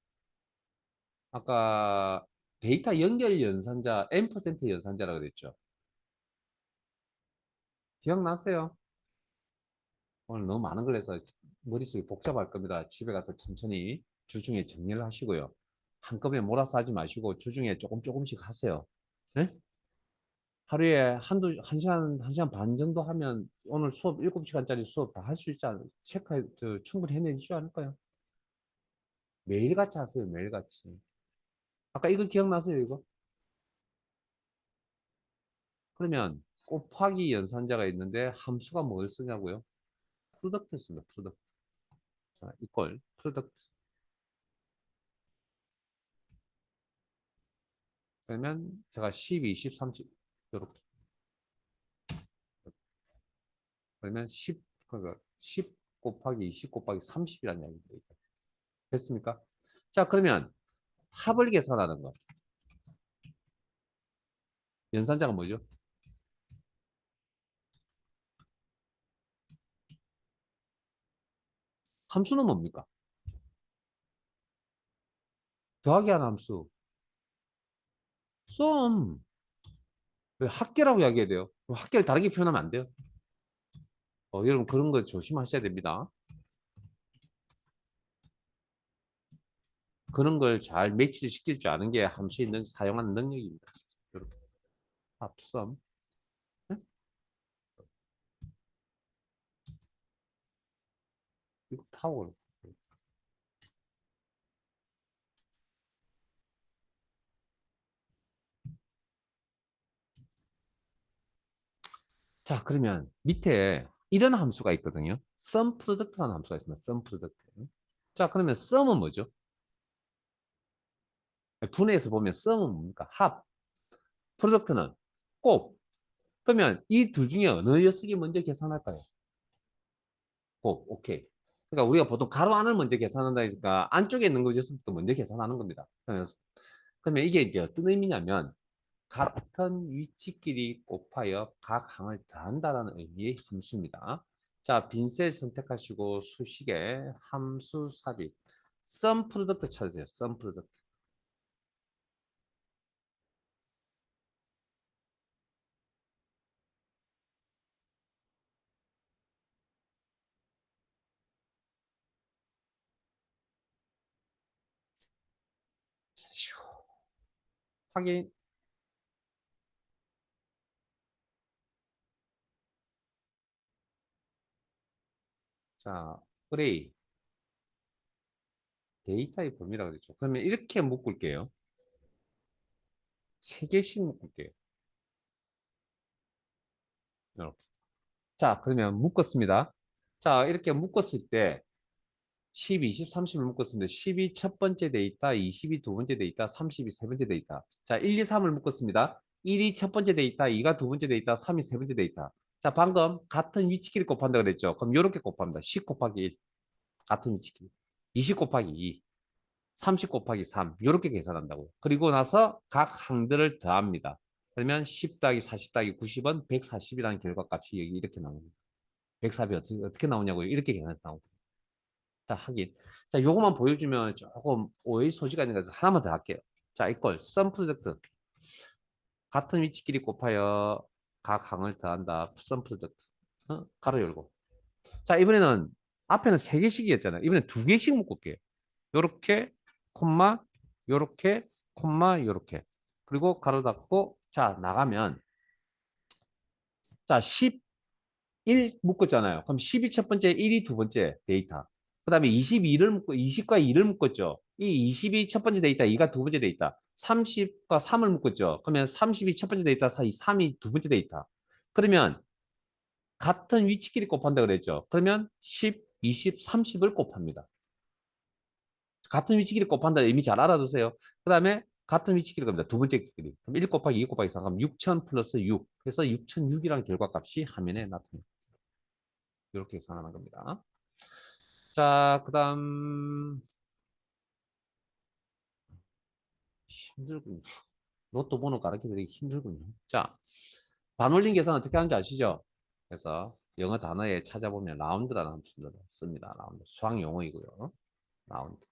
아까 데이터 연결 연산자 N% 연산자라고 그랬죠. 기억나세요? 오늘 너무 많은 걸 해서 머릿속이 복잡할 겁니다. 집에 가서 천천히 주중에 정리를 하시고요. 한꺼번에 몰아서 하지 마시고 주중에 조금 조금씩 하세요. 네? 하루에 한 시간, 한 시간 반 정도 하면 오늘 수업 7시간짜리 수업 다 할 수 있지 않을까요? 충분히 해내지 않을까요? 매일같이 하세요, 매일같이. 아까 이거 기억나세요, 이거? 그러면 곱하기 연산자가 있는데 함수가 뭘 쓰냐고요? 프로덕트 씁니다, 프로덕트. 자, 이걸 프로덕트. 그러면 제가 10, 20, 30 이렇게. 그러면 10, 그러니까 10 곱하기 20 곱하기 30이라는 이야기입니다. 됐습니까? 자, 그러면 합을 계산하는 거. 연산자가 뭐죠? 함수는 뭡니까? 더하기 하는 함수. 썸. 왜 합계라고 이야기해야 돼요? 합계를 다르게 표현하면 안 돼요. 여러분 그런 거 조심하셔야 됩니다. 그런 걸 잘 매치시킬 줄 아는 게 함수의 사용하는 능력입니다. 이렇게 합섬. 네? 이거 파워. 자, 그러면 밑에 이런 함수가 있거든요. sum product라는 함수가 있습니다. sum product. 자, 그러면 sum은 뭐죠? 분해해서 보면 sum은 뭡니까? 합. product는 곱. 그러면 이 둘 중에 어느 녀석이 먼저 계산할까요? 곱. 오케이. 그러니까 우리가 보통 가로 안을 먼저 계산한다 니까 안쪽에 있는 녀석부터 먼저 계산하는 겁니다. 그러면 이게 이제 어떤 의미냐면 같은 위치끼리 곱하여 각 항을 더한다는 의미의 함수입니다. 자, 빈셀 선택하시고 수식에 함수 삽입. sum product 찾으세요. sum product. 확인. 자, 어레이 데이터의 범위라고 그랬죠. 그러면 이렇게 묶을게요. 세 개씩 묶을게요. 이렇게. 자, 그러면 묶었습니다. 자, 이렇게 묶었을 때 10, 20, 30을 묶었습니다. 10이 첫 번째 데이터, 20이 두 번째 데이터, 30이 세 번째 데이터. 자, 1, 2, 3을 묶었습니다. 1이 첫 번째 데이터, 2가 두 번째 데이터, 3이 세 번째 데이터. 자, 방금 같은 위치끼리 곱한다 그랬죠. 그럼 이렇게 곱합니다. 10 곱하기 1, 같은 위치끼리. 20 곱하기 2, 30 곱하기 3, 이렇게 계산한다고요. 그리고 나서 각 항들을 더합니다. 그러면 10 더하기 40 더하기 90은 140이라는 결과값이 여기 이렇게 나옵니다. 140이 어떻게 나오냐고요. 이렇게 계산해서 나옵니다. 자, 하긴. 자, 요거만 보여주면 조금 오해 소지가 있는 거라서 하나만 더 할게요. 자, 이걸 썸 프로젝트. 같은 위치끼리 곱하여 각 항을 더한다. 썸 프로덕트. 가로 열고. 자, 이번에는 앞에는 세 개씩이었잖아요. 이번엔 두 개씩 묶을게요. 요렇게, 콤마, 요렇게, 콤마, 요렇게. 그리고 가로 닫고, 자, 나가면, 자, 11 묶었잖아요. 그럼 12 첫 번째, 1이 두 번째 데이터. 그 다음에 22를 묶고, 20과 2를 묶었죠. 이 22 첫 번째 데이터, 2가 두 번째 데이터. 30과 3을 묶었죠. 그러면 32 첫 번째 데이터, 3이 두 번째 데이터. 그러면 같은 위치끼리 곱한다 그랬죠. 그러면 10, 20, 30을 곱합니다. 같은 위치끼리 곱한다 이미 잘 알아두세요. 그 다음에 같은 위치끼리 곱합니다. 두 번째 끼리. 그럼 1 곱하기 2 곱하기 4 그럼 6000 플러스 6. 그래서 6006이라는 결과값이 화면에 나타납니다. 이렇게 계산하는 겁니다. 자, 그 다음 힘들군요. 로또 번호 가르치기 힘들군요. 자, 반올림 계산 어떻게 하는지 아시죠? 그래서 영어 단어에 찾아보면 라운드라는 함수를 씁니다. 라운드. 수학 용어이고요. 라운드.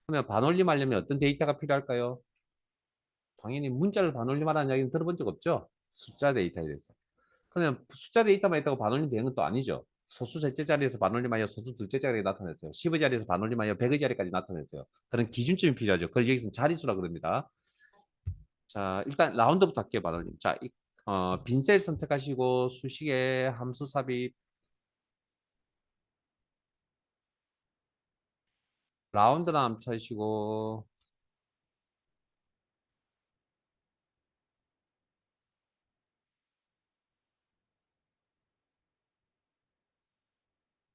그러면 반올림하려면 어떤 데이터가 필요할까요? 당연히 문자를 반올림하라는 이야기는 들어본 적 없죠? 숫자 데이터에 대해서. 그러면 숫자 데이터만 있다고 반올림 되는 건 또 아니죠. 소수 셋째 자리에서 반올림하여 소수 둘째 자리에 나타냈어요. 10의 자리에서 반올림하여 100의 자리까지 나타냈어요. 그런 기준점이 필요하죠. 그걸 여기서는 자릿수라 그럽니다. 자, 일단 라운드부터 할게요, 반올림. 자, 빈셀 선택하시고 수식의 함수 삽입 라운드나 함 쳐시고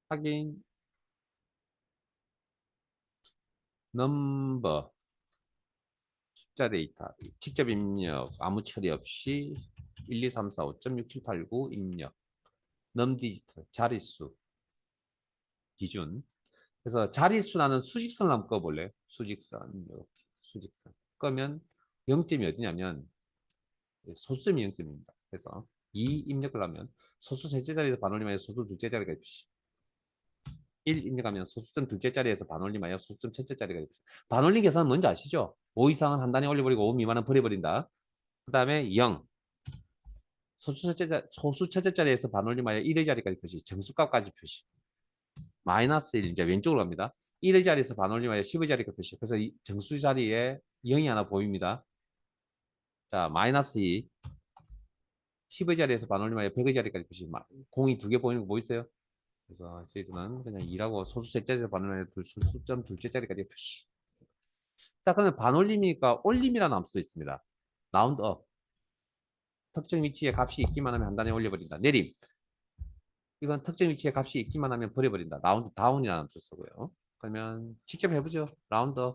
확인 넘버 숫자 데이터 직접 입력 아무 처리 없이 1, 2, 3, 4, 5.6789 입력 넘디지트 자릿수 기준 그래서 자릿수라는 수직선을 한번 꺼볼래요? 수직선 이렇게 수직선 끄면 0점이 어디냐면 소수점이 0점입니다. 그래서 이 입력을 하면 소수 셋째 자리에서 반올림하여 소수 둘째 자리가 표시 1 입력하면 소수점 둘째 자리에서 반올림하여 소수점 첫째 자리가 표시 반올림 계산은 뭔지 아시죠? 5 이상은 한 단위 올려버리고 5 미만은 버려버린다. 그 다음에 0 소수 첫째 자리에서 반올림하여 1의 자리까지 표시 정수값까지 표시 마이너스 1 이제 왼쪽으로 갑니다. 1의 자리에서 반올림하여 10의 자리가 표시 그래서 이 정수 자리에 0이 하나 보입니다. 자 마이너스 2 10의 자리에서 반올림하여 100의 자리까지 표시 공이 두 개 보이는 거 뭐 있어요? 그래서 저희들은 그냥 2라고 소수 셋째 자리에서 반올림하여 소수점 둘째 자리까지 표시 자 그러면 반올림이니까 올림이라는 함수도 있습니다. 라운드 업 특정 위치에 값이 있기만 하면 한 단에 올려버린다. 내림 이건 특정 위치에 값이 있기만 하면 버려버린다. 라운드 다운이라는 함수 쓰고요. 그러면 직접 해보죠. 라운드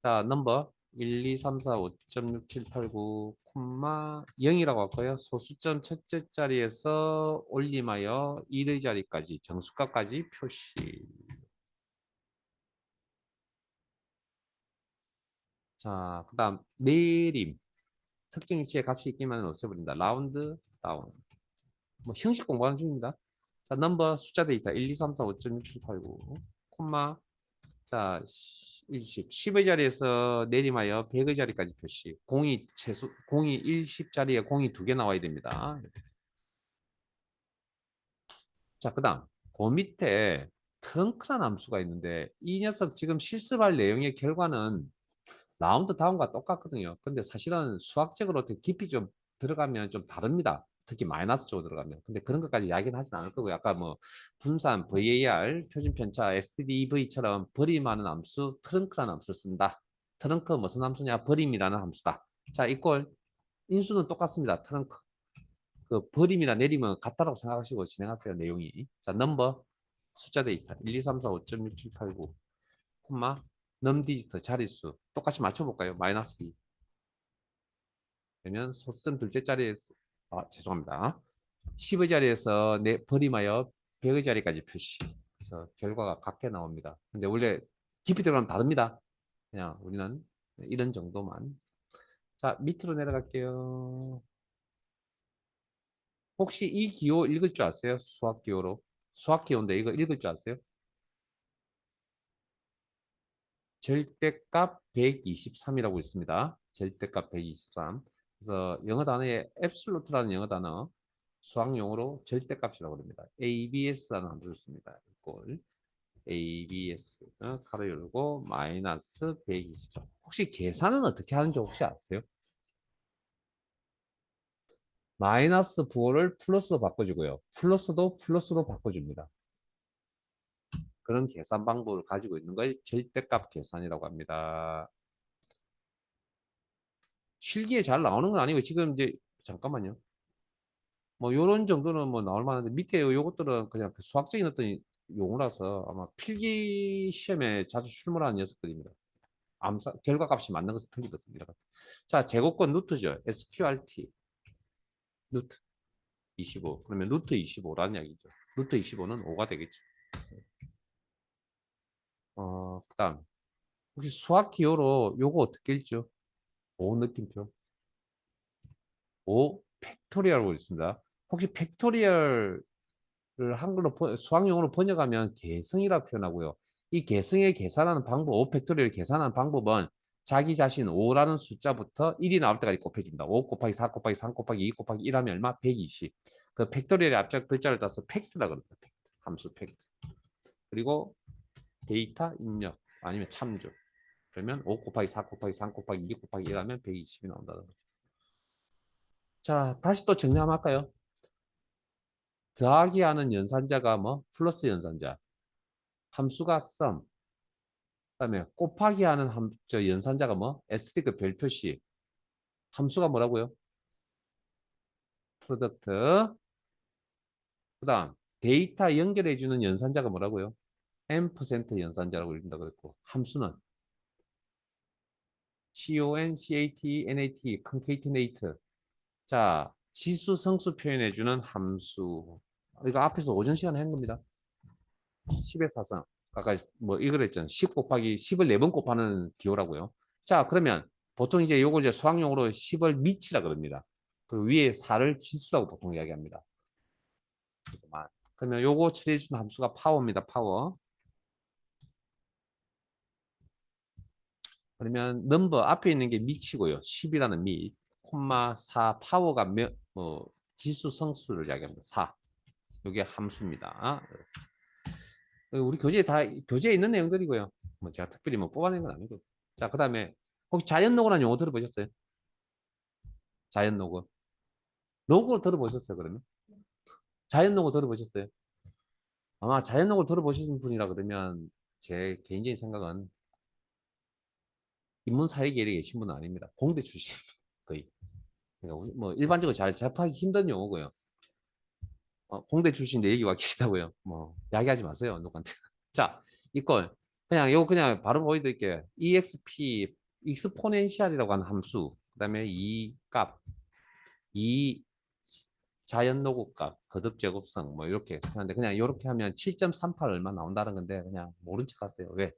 자 넘버 1, 2, 3, 4, 5.6789 콤마 0이라고 할까요? 소수점 첫째 자리에서 올림하여 1의 자리까지 정수값까지 표시 자 그 다음 내림 특정 위치에 값이 있기만 하면 없애버린다. 라운드 다운 뭐 형식 공부하는 중입니다. 자, 넘버 숫자 데이터 1, 2, 3, 4, 5.6789 콤마 자 10의 자리에서 내림하여 100의 자리까지 표시 공이 1, 10자리에 공이 두 개 나와야 됩니다. 자, 그 다음 그 밑에 트렁크라는 함수가 있는데 이 녀석 지금 실습할 내용의 결과는 라운드 다운과 똑같거든요. 근데 사실은 수학적으로 어떻게 깊이 좀 들어가면 좀 다릅니다. 특히 마이너스 쪽으로 들어가면. 근데 그런 것까지 이야기는 하진 않을 거고요. 아까 뭐 분산, VAR, 표준 편차, SDV처럼 버림하는 함수, 트렁크라는 함수를 쓴다. 트렁크 무슨 함수냐? 버림이라는 함수다. 자, 이꼴 인수는 똑같습니다. 트렁크. 그 버림이나 내림은 같다라고 생각하시고 진행하세요. 내용이. 자, 넘버 숫자 데이터 1, 2, 3, 4, 5.6789 콤마 넘디지트 자릿수 똑같이 맞춰볼까요? 마이너스 2 그러면 소수점 둘째 자리에서 죄송합니다. 10의 자리에서 버림하여 100의 자리까지 표시 그래서 결과가 같게 나옵니다. 근데 원래 깊이 들어가면 다릅니다. 그냥 우리는 이런 정도만 자 밑으로 내려갈게요. 혹시 이 기호 읽을 줄 아세요? 수학 기호로 수학 기호인데 이거 읽을 줄 아세요? 절대값 123이라고 있습니다. 절대값 123. 그래서 영어 단어에 absolute라는 영어 단어 수학용어로 절대값이라고 합니다. ABS라는 함수를 씁니다. 이걸 ABS 가로 열고 마이너스 123. 혹시 계산은 어떻게 하는지 혹시 아세요? 마이너스 부호를 플러스로 바꿔주고요. 플러스도 플러스로 바꿔줍니다. 그런 계산 방법을 가지고 있는 걸 절대값 계산이라고 합니다. 실기에 잘 나오는 건 아니고 지금 이제 잠깐만요. 뭐 요런 정도는 뭐 나올 만한데 밑에 요것들은 그냥 그 수학적인 어떤 용어라서 아마 필기 시험에 자주 출몰하는 녀석들입니다. 암사 결과값이 맞는 것은 틀리거든요. 자, 제곱권 루트죠. SQRT 루트 25. 그러면 루트 25라는 이야기죠. 루트 25는 5가 되겠죠. 그다음 혹시 수학 기호로 요거 어떻게 읽죠? 5 느낌표. 5 팩토리얼로 있습니다. 혹시 팩토리얼 한글로 수학용어로 번역하면 계승이라 표현하고요. 이 계승의 계산하는 방법, 5팩토리얼 계산하는 방법은 자기 자신 5라는 숫자부터 1이 나올 때까지 곱해줍니다. 5 곱하기 4 곱하기 3 곱하기 2 곱하기 1 하면 얼마? 120. 그 팩토리얼의 앞쪽 글자를 따서 팩트라 그럽니다. 팩트. 함수 팩트. 그리고 데이터 입력 아니면 참조. 그러면 5 곱하기 4 곱하기 3 곱하기 2 곱하기 1 하면 120이 나온다는 거죠. 자, 다시 또 정리 한번 할까요? 더하기 하는 연산자가 뭐? 플러스 연산자. 함수가 sum. 그다음에 곱하기 하는 저 연산자가 뭐? SD그 별표시. 함수가 뭐라고요? 프로덕트. 그다음 데이터 연결해주는 연산자가 뭐라고요? M% 연산자라고 읽는다 그랬고 함수는 CONCATNAT concatenate. 자, 지수 성수 표현해주는 함수. 이거 앞에서 오전 시간에 한 겁니다. 10의 사성. 아까 뭐 이거랬잖아요. 10 곱하기 10을 4번 곱하는 기호라고요. 자, 그러면 보통 이제 요거 이제 수학용어로 10을 미치라 그럽니다. 그 위에 4를 지수라고 보통 이야기합니다. 그러면 요거 처리해 주는 함수가 파워입니다. 파워. 그러면 넘버 앞에 있는 게 미치고요. 10이라는 미, 콤마 4 파워가 지수 성수를 이야기합니다. 4. 요게 함수입니다. 우리 교재에 있는 내용들이고요. 뭐 제가 특별히 뭐 뽑아낸 건 아니고. 자, 그다음에 혹시 자연 로그라는 용어 들어보셨어요? 자연 로그. 로그 들어보셨어요, 그러면? 자연 로그 들어보셨어요? 아마 자연 로그 들어보신 분이라 그러면 제 개인적인 생각은 인문사회계에 계신 분은 아닙니다. 공대 출신 거의. 그러니까 뭐 일반적으로 잘 접하기 힘든 용어고요. 공대 출신인데 얘기 와 계시다고요. 뭐 이야기하지 마세요, 누구한테. 자, 이걸 그냥 요거 그냥 바로 보여드릴게요. exp 익스포넨셜이라고 하는 함수, 그다음에 이 값, 이 자연 노구 값, 거듭 제곱성 뭐 이렇게 하는데 그냥 이렇게 하면 7.38 얼마 나온다는 건데 그냥 모른 척 하세요. 왜?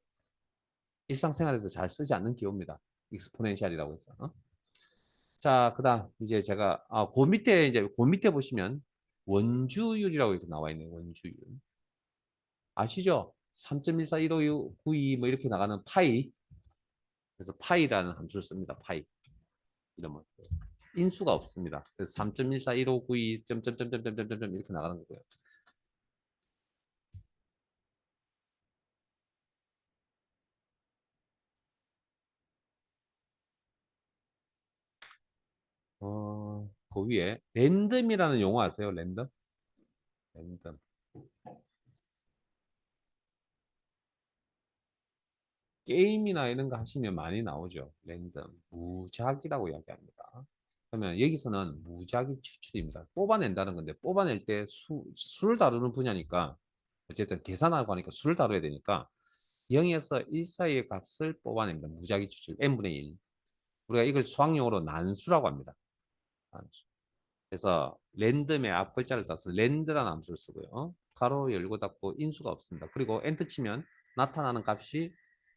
일상생활에서 잘 쓰지 않는 기호입니다. 익스포넨셜이라고 해서. 자, 그다음 이제 제가 그 밑에 보시면 원주율이라고 이렇게 나와 있네요. 원주율. 아시죠? 3.141592 뭐 이렇게 나가는 파이. 그래서 파이라는 함수를 씁니다. 파이. 이러면 인수가 없습니다. 그래서 3.141592 점점점점점점점 이렇게 나가는 거고요. 그 위에 랜덤이라는 용어 아세요? 랜덤? 랜덤. 게임이나 이런 거 하시면 많이 나오죠. 랜덤. 무작위라고 이야기합니다. 그러면 여기서는 무작위 추출입니다. 뽑아낸다는 건데 뽑아낼 때 수를 다루는 분야니까 어쨌든 계산하고 하니까 수를 다뤄야 되니까 0에서 1 사이의 값을 뽑아냅니다. 무작위 추출 n분의 1. 우리가 이걸 수학용어로 난수라고 합니다. 난수. 그래서 랜덤의 앞 글자를 따서 랜드라는 함수를 쓰고요. 가로 열고 닫고 인수가 없습니다. 그리고 엔터 치면 나타나는 값이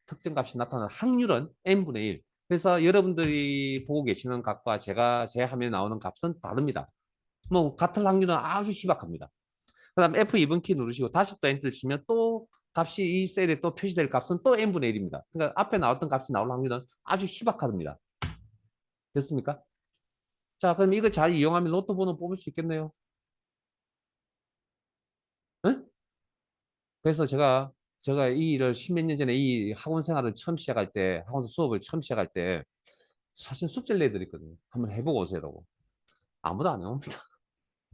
특정 값이 나타나는 확률은 n분의 1. 그래서 여러분들이 보고 계시는 값과 제 화면에 나오는 값은 다릅니다. 뭐 같은 확률은 아주 희박합니다. 그 다음 F2번 키 누르시고 다시 또 엔터를 치면 또 값이 이 셀에 또 표시될 값은 또 n분의 1입니다. 그러니까 앞에 나왔던 값이 나올 확률은 아주 희박합니다. 됐습니까? 자, 그럼 이거 잘 이용하면 로또 번호 뽑을 수 있겠네요. 응? 그래서 제가 이 일을 십몇 년 전에 이 학원 생활을 처음 시작할 때, 학원 수업을 처음 시작할 때 사실 숙제를 내드렸거든요. 한번 해보고 오세요라고. 아무도 안 해옵니다.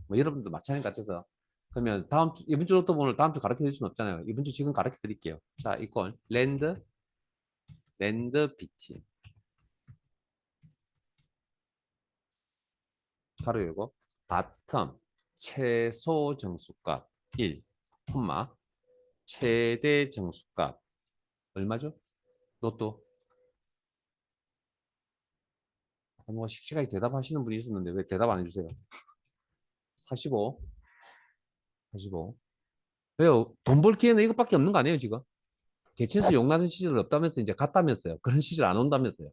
뭐 여러분도 마찬가지 같아서. 그러면 이번 주 로또 번호를 다음 주 가르쳐 드릴 수는 없잖아요. 이번 주 지금 가르쳐 드릴게요. 자, 이건 랜드 BT. 가로 열고, 바텀, 최소 정수값 1, 콤마, 최대 정수값. 얼마죠? 로또. 뭐 씩씩하게 대답하시는 분이 있었는데 왜 대답 안 해주세요? 45, 45. 왜요? 돈 벌 기회는 이것밖에 없는 거 아니에요, 지금? 개천수 용나는 시절 없다면서 이제 갔다면서요. 그런 시절 안 온다면서요.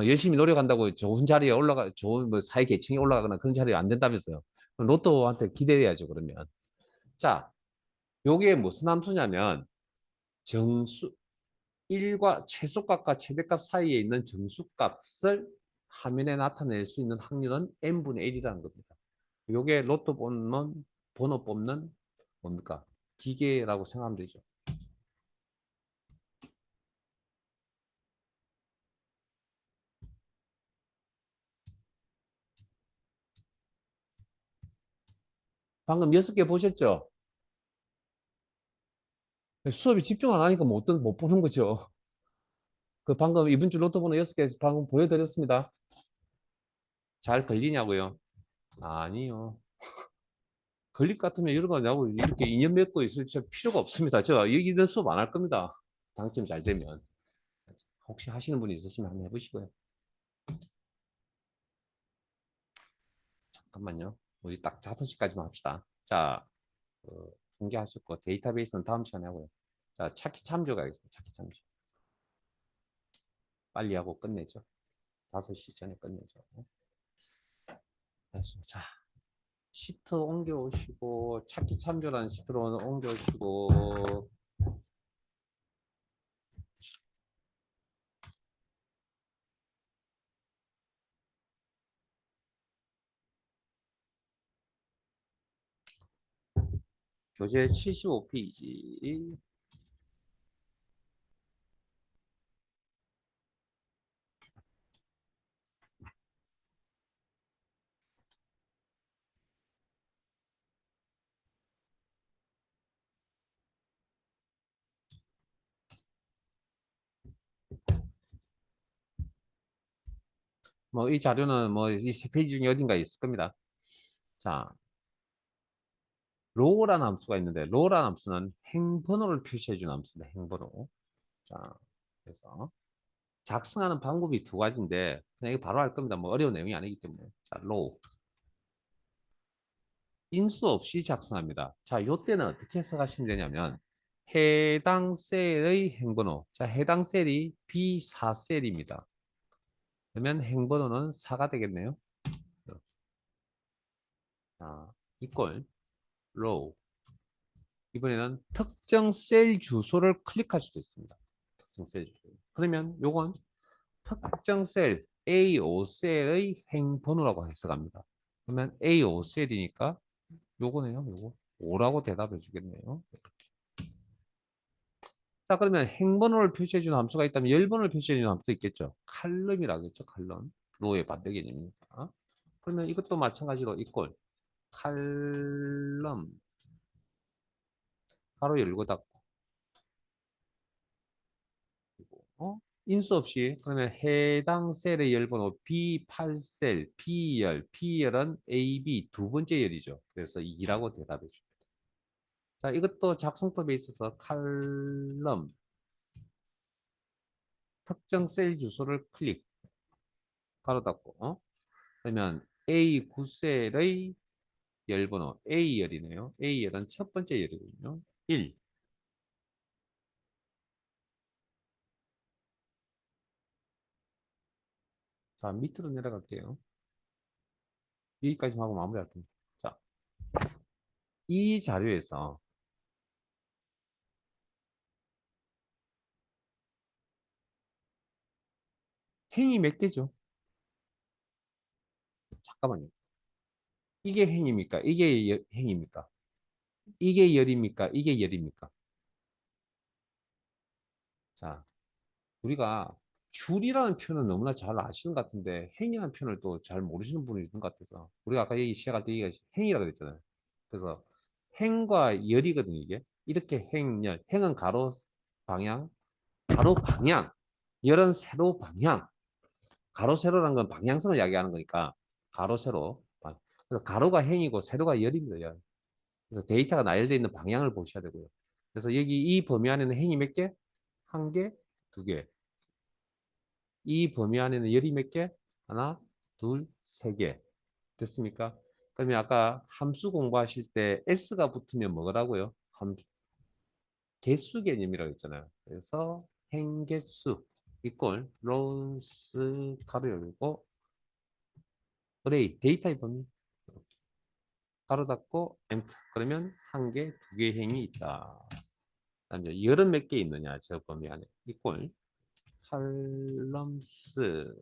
열심히 노력한다고 좋은 자리에 좋은 뭐 사회 계층에 올라가거나 그런 자리에 안 된다면서요. 그럼 로또한테 기대해야죠, 그러면. 자, 요게 무슨 함수냐면, 정수, 1과 최소값과 최대값 사이에 있는 정수값을 화면에 나타낼 수 있는 확률은 n분의 1이라는 겁니다. 요게 로또 번호 뽑는 뭡니까? 기계라고 생각하면 되죠. 방금 6개 보셨죠? 수업에 집중 안 하니까 못 보는 거죠. 그 방금 이번 주 로또 번호 6개 방금 보여드렸습니다. 잘 걸리냐고요? 아니요. 걸릴 것 같으면 이런 거냐고 이렇게 인연 맺고 있을 필요가 없습니다. 제가 여기 있는 수업 안 할 겁니다. 당첨 잘 되면. 혹시 하시는 분이 있으시면 한번 해보시고요. 잠깐만요. 우리 딱 5시까지만 합시다. 자, 공개하셨고 데이터베이스는 다음 시간에 하고요. 자, 찾기 참조 가겠습니다. 찾기 참조. 빨리 하고 끝내죠. 5시 전에 끝내죠. 알겠습니다. 자, 시트 옮겨오시고 찾기 참조라는 시트로 옮겨오시고 교재 75페이지. 뭐 이 자료는 뭐 이 세 페이지 중에 어딘가에 있을 겁니다. 자, 로우라는 함수가 있는데 로우라는 함수는 행번호를 표시해 주는 함수입니다. 행번호. 자, 그래서 작성하는 방법이 두 가지인데 그냥 이거 바로 할 겁니다. 뭐 어려운 내용이 아니기 때문에. 자, 로우. 인수 없이 작성합니다. 자, 요때는 어떻게 해석하시면 되냐면 해당 셀의 행번호. 자, 해당 셀이 B4셀입니다. 그러면 행번호는 4가 되겠네요. 자, 이꼴 로우. 이번에는 특정 셀 주소를 클릭할 수도 있습니다. 특정 셀 주소. 그러면 요건 특정 셀 A5셀의 행번호라고 해석합니다. 그러면 A5셀이니까 요거네요. 요거 5라고 대답해 주겠네요. 자, 그러면 행번호를 표시해 주는 함수가 있다면 열번호를 표시해 주는 함수 있겠죠. 칼럼이라고 했죠. 칼럼. 로의 반대 개념이니까. 그러면 이것도 마찬가지로 이꼴 칼럼 가로 열고 닫고 인수 없이 그러면 해당 셀의 열번호 B8셀 B열 B열은 AB 두 번째 열이죠. 그래서 2라고 대답해 줍니다. 자, 이것도 작성법에 있어서 칼럼 특정 셀 주소를 클릭 가로 닫고 그러면 A9셀의 열번호 A열이네요. A열은 첫 번째 열이거든요. 1. 자, 밑으로 내려갈게요. 여기까지만 하고 마무리할 겁니다. 자, 이 자료에서 행이 몇 개죠? 잠깐만요. 이게 행입니까? 이게 행입니까? 이게 열입니까? 이게 열입니까? 자, 우리가 줄이라는 표현은 너무나 잘 아시는 것 같은데 행이라는 표현을 또 잘 모르시는 분이 있는 것 같아서 우리가 아까 얘기 시작할 때 얘기가 행이라고 그랬잖아요. 그래서 행과 열이거든요, 이게. 이렇게 행, 열. 행은 가로 방향, 가로 방향. 열은 세로 방향. 가로 세로라는 건 방향성을 이야기하는 거니까 가로 세로. 그래서 가로가 행이고 세로가 열입니다. 열. 그래서 데이터가 나열되어 있는 방향을 보셔야 되고요. 그래서 여기 이 범위 안에는 행이 몇 개? 한 개, 두 개. 이 범위 안에는 열이 몇 개? 하나, 둘, 세 개. 됐습니까? 그러면 아까 함수 공부하실 때 S가 붙으면 뭐라고요? 개수 개념이라고 했잖아요. 그래서 행개수 이꼴 로스 가로 열고 어레이 데이터의 범위 가로 닫고 엔터. 그러면 한 개, 두 개 행이 있다. 그다음에 열은 몇 개 있느냐 저 범위 안에 이꼴 칼럼스